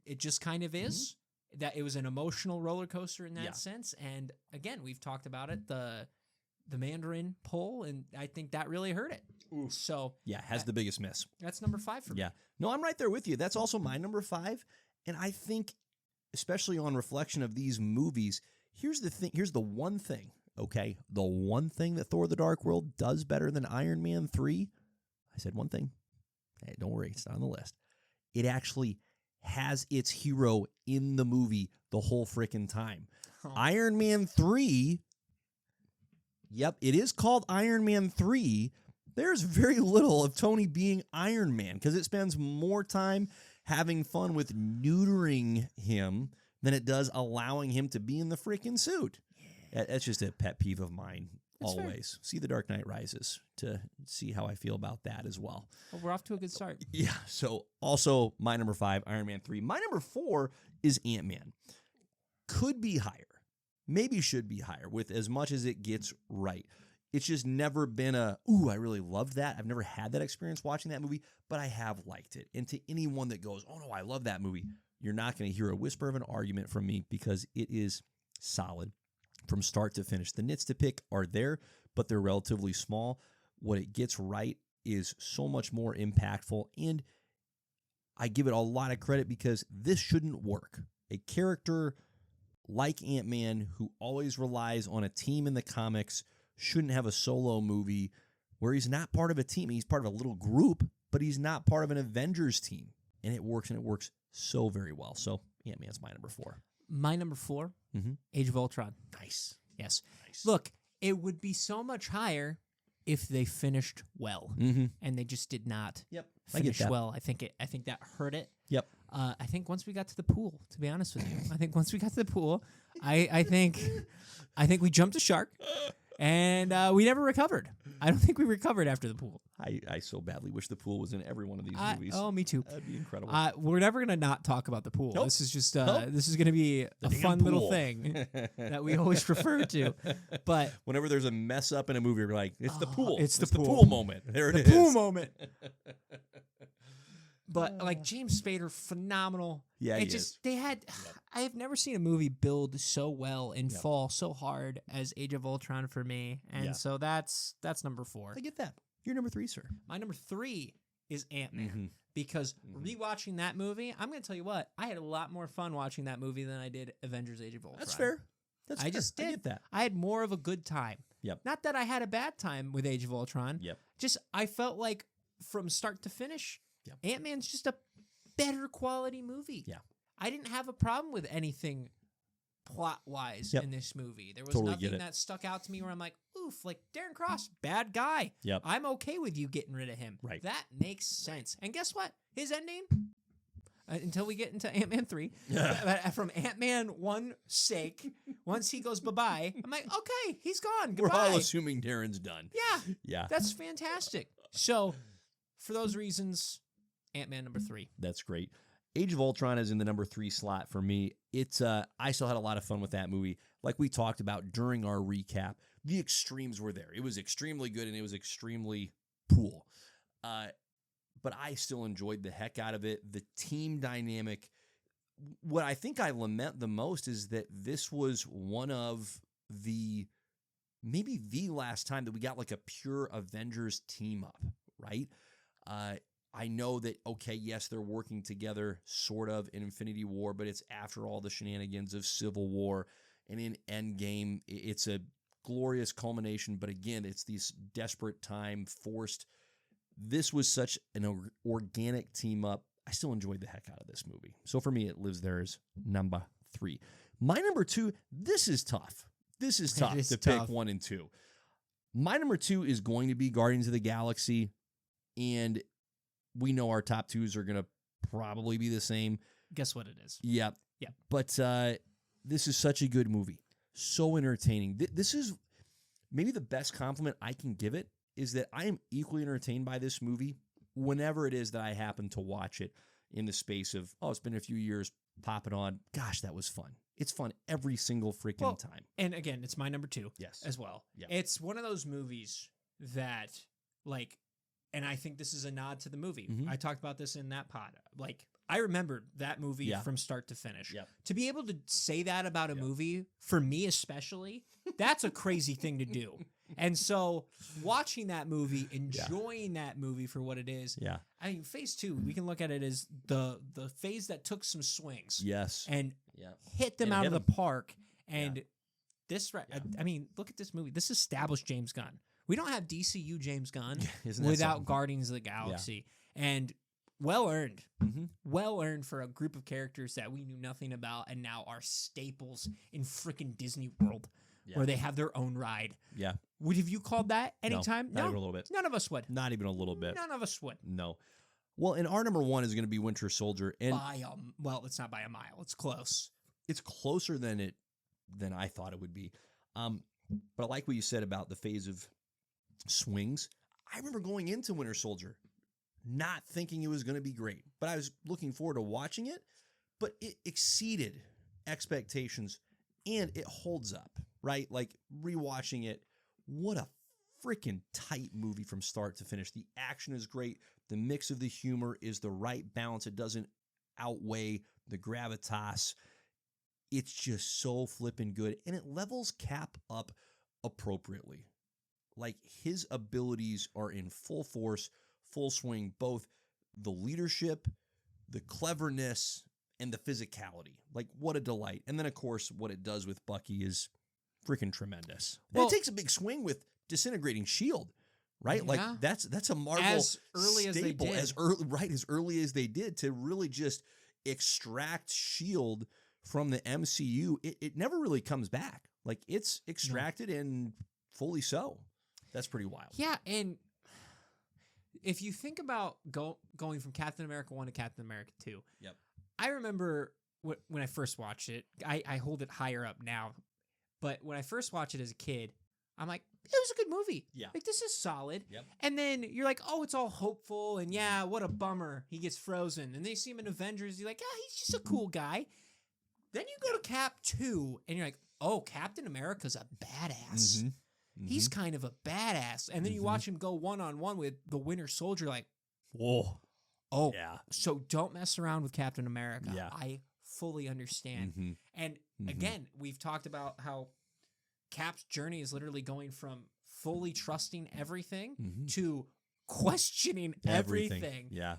It just kind of is. That it was an emotional roller coaster in that sense. And again, we've talked about it, the Mandarin pull, and I think that really hurt it. Oof. So Yeah, has the biggest miss. that's number 5 for me. Yeah. No, I'm right there with you. That's also my number 5. And I think, especially on reflection of these movies, here's the one thing, okay? The one thing that Thor: The Dark World does better than Iron Man 3, I said one thing. Hey, don't worry, it's not on the list. It actually has its hero in the movie the whole frickin' time. Oh. Iron Man 3, yep, it is called Iron Man 3. There's very little of Tony being Iron Man because it spends more time having fun with neutering him than it does allowing him to be in the freaking suit. That's just a pet peeve of mine. That's always. Fair. See The Dark Knight Rises to see how I feel about that as well. Well, we're off to a good start. Yeah, so also my number 5, Iron Man 3. My number 4 is Ant-Man. Could be higher. Maybe should be higher with as much as it gets right. It's just never been I really loved that. I've never had that experience watching that movie, but I have liked it. And to anyone that goes, oh no, I love that movie, you're not going to hear a whisper of an argument from me because it is solid from start to finish. The nits to pick are there, but they're relatively small. What it gets right is so much more impactful, and I give it a lot of credit because this shouldn't work. A character like Ant-Man who always relies on a team in the comics shouldn't have a solo movie where he's not part of a team. He's part of a little group, but he's not part of an Avengers team. And it works so very well. So Ant-Man's my number 4. My number 4, Age of Ultron. Nice. Yes. Look, it would be so much higher if they finished well, and they just did not finish well. I think that hurt it. Yep. I think once we got to the pool, to be honest with you, I think we jumped a shark, and we never recovered. I don't think we recovered after the pool. I so badly wish the pool was in every one of these movies. Oh, me too. That'd be incredible. We're never gonna not talk about the pool. Nope. This is just this is gonna be a fun little thing that we always refer to. But whenever there's a mess up in a movie, we're like, it's the pool. It's the pool moment. There it is. The pool moment. But like James Spader, phenomenal. Yeah, I have never seen a movie build so well and fall so hard as Age of Ultron for me, and so that's number 4. I get that. You're number 3, sir. My number 3 is Ant-Man because rewatching that movie, I'm going to tell you what, I had a lot more fun watching that movie than I did Avengers: Age of Ultron. That's fair. I just did. I get that. I had more of a good time. Yep. Not that I had a bad time with Age of Ultron. Yep. Just I felt like from start to finish, Ant-Man's just a better quality movie. Yeah. I didn't have a problem with anything plot-wise in this movie. There was nothing that stuck out to me where I'm like, oof, like Darren Cross, bad guy. Yep. I'm okay with you getting rid of him. Right. That makes sense. And guess what? His ending, until we get into Ant-Man 3, from Ant-Man 1's sake, once he goes bye-bye, I'm like, okay, he's gone. Goodbye. We're all assuming Darren's done. Yeah. Yeah. That's fantastic. So, for those reasons, Ant-Man number 3. That's great. Age of Ultron is in the number 3 slot for me. It's I still had a lot of fun with that movie. Like we talked about during our recap, the extremes were there. It was extremely good and it was extremely cool. But I still enjoyed the heck out of it. The team dynamic. What I think I lament the most is that this was one of maybe the last time that we got like a pure Avengers team up, right? I know that, okay, yes, they're working together sort of in Infinity War, but it's after all the shenanigans of Civil War. And in Endgame, it's a glorious culmination. But again, it's these desperate time forced. This was such an organic team up. I still enjoyed the heck out of this movie. So for me, it lives there as number 3. My number 2, this is tough. This is tough to pick 1 and 2. My number 2 is going to be Guardians of the Galaxy. And we know our top 2s are going to probably be the same. Guess what it is? Yeah. Yeah. But this is such a good movie. So entertaining. This is maybe the best compliment I can give it is that I am equally entertained by this movie whenever it is that I happen to watch it in the space of, it's been a few years, pop it on. Gosh, that was fun. It's fun every single freaking time. And again, it's my number 2 as well. Yeah. It's one of those movies that, like, and I think this is a nod to the movie. I talked about this in that pod. Like, I remembered that movie from start to finish. Yep. To be able to say that about a movie, for me especially, that's a crazy thing to do. And so, watching that movie, enjoying that movie for what it is. Yeah. I mean, phase 2, we can look at it as the phase that took some swings. Yes. And hit them out of the park. And this, I mean, look at this movie. This established James Gunn. We don't have DCU James Gunn without Guardians of the Galaxy. And well earned. Well earned for a group of characters that we knew nothing about and now are staples in freaking Disney World where they have their own ride. Yeah. Would have you called that anytime? No, not even a little bit. None of us would. Not even a little bit. None of us would. No. Well, and our number 1 is going to be Winter Soldier. And well, it's not by a mile. It's close. It's closer than I thought it would be. But I like what you said about the phase of swings. I remember going into Winter Soldier not thinking it was going to be great, but I was looking forward to watching it, but it exceeded expectations and it holds up, right? Like rewatching it, what a freaking tight movie from start to finish. The action is great. The mix of the humor is the right balance. It doesn't outweigh the gravitas. It's just so flippin' good, and it levels Cap up appropriately. Like, his abilities are in full force, full swing, both the leadership, the cleverness, and the physicality. Like, what a delight. And then, of course, what it does with Bucky is freaking tremendous. Well, and it takes a big swing with disintegrating S.H.I.E.L.D., right? Yeah. Like that's a Marvel As early as they staple, did. as early as they did to really just extract S.H.I.E.L.D. from the MCU. It never really comes back. Like it's extracted and fully so. That's pretty wild. Yeah, and if you think about going from Captain America 1 to Captain America 2, Yep. I remember when I first watched it, I hold it higher up now, but when I first watched it as a kid, I'm like, it was a good movie. Yeah. Like, this is solid. Yep. And then you're like, oh, it's all hopeful, and yeah, what a bummer. He gets frozen. And they see him in Avengers, you're like, he's just a cool guy. Then you go to Cap 2, and you're like, oh, Captain America's a badass. Mm-hmm. He's kind of a badass. And then you watch him go one-on-one with the Winter Soldier, like, whoa. Oh, Yeah. So don't mess around with Captain America. Yeah. I fully understand. And again, we've talked about how Cap's journey is literally going from fully trusting everything to questioning everything. Yeah.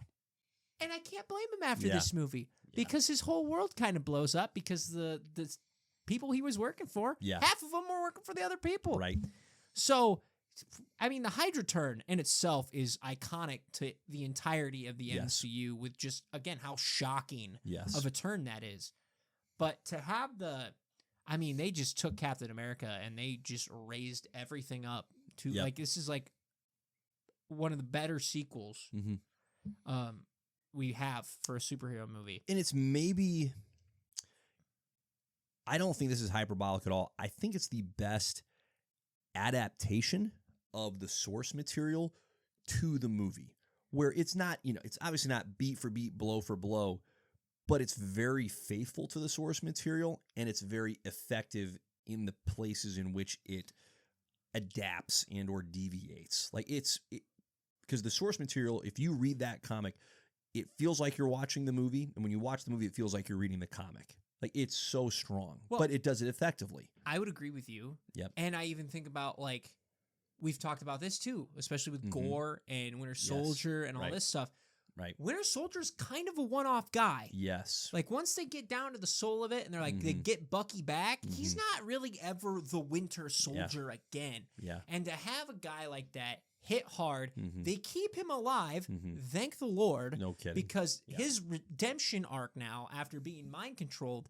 And I can't blame him after this movie because his whole world kind of blows up because the people he was working for, half of them were working for the other people. Right. So, I mean, the Hydra turn in itself is iconic to the entirety of the MCU with just, again, how shocking of a turn that is. But to have they just took Captain America and they just raised everything up to, like, this is like one of the better sequels we have for a superhero movie. And it's maybe, I don't think this is hyperbolic at all. I think it's the best adaptation of the source material to the movie, where it's not, it's obviously not beat for beat, blow for blow, but it's very faithful to the source material and it's very effective in the places in which it adapts and or deviates. Like because the source material, if you read that comic, it feels like you're watching the movie, and when you watch the movie, it feels like you're reading the comic. Like, it's so strong, but it does it effectively. I would agree with you. Yep. And I even think about, like, we've talked about this too, especially with Gore and Winter Soldier and all this stuff. Right. Winter Soldier's kind of a one-off guy. Yes. Like, once they get down to the soul of it and they're like, they get Bucky back, he's not really ever the Winter Soldier again. Yeah. And to have a guy like that hit hard, they keep him alive, thank the Lord. No kidding. Because his redemption arc now, after being mind-controlled,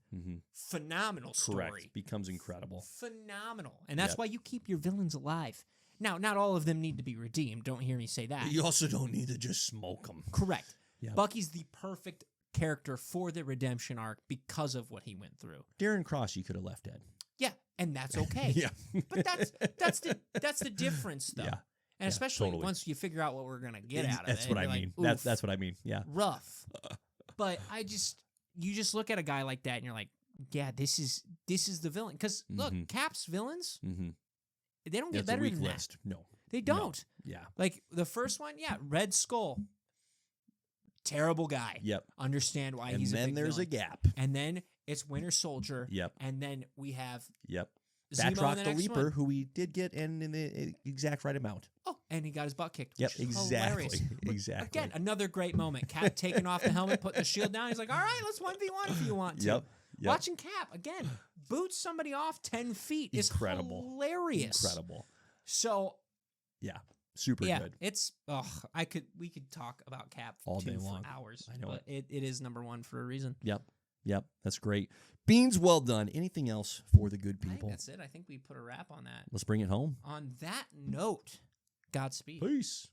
phenomenal story. Correct. Becomes incredible. Phenomenal. And that's why you keep your villains alive. Now, not all of them need to be redeemed. Don't hear me say that. You also don't need to just smoke them. Correct. Yep. Bucky's the perfect character for the redemption arc because of what he went through. Darren Cross, you could have left dead. Yeah, and that's okay. But that's the difference, though. Yeah. And especially once you figure out what we're gonna get out of that's it. What I mean. That's what I mean. Yeah. Rough. But you just look at a guy like that and you're like, yeah, this is the villain. Because look, Cap's villains, they don't get better than that. No. They don't. No. Yeah. Like the first one, Red Skull. Terrible guy. Yep. Understand why he's a big And then there's villain. a gap. And then it's Winter Soldier. Yep. And then we have Zemo in the Leaper, one. who we did get in the exact right amount. Oh, and he got his butt kicked. Yep, Which is exactly. hilarious. Exactly. Again, another great moment. Cap taking off the helmet, putting the shield down. He's like, all right, let's 1v1 if you want to. Yep. Watching Cap, again, boot somebody off 10 feet is hilarious. Incredible. So, yeah, super good. It's, we could talk about Cap all day long for hours. I know but it is number one for a reason. Yep, that's great. Beans, well done. Anything else for the good I think people? that's it. I think we put a wrap on that. Let's bring it home. On that note, Godspeed. Peace.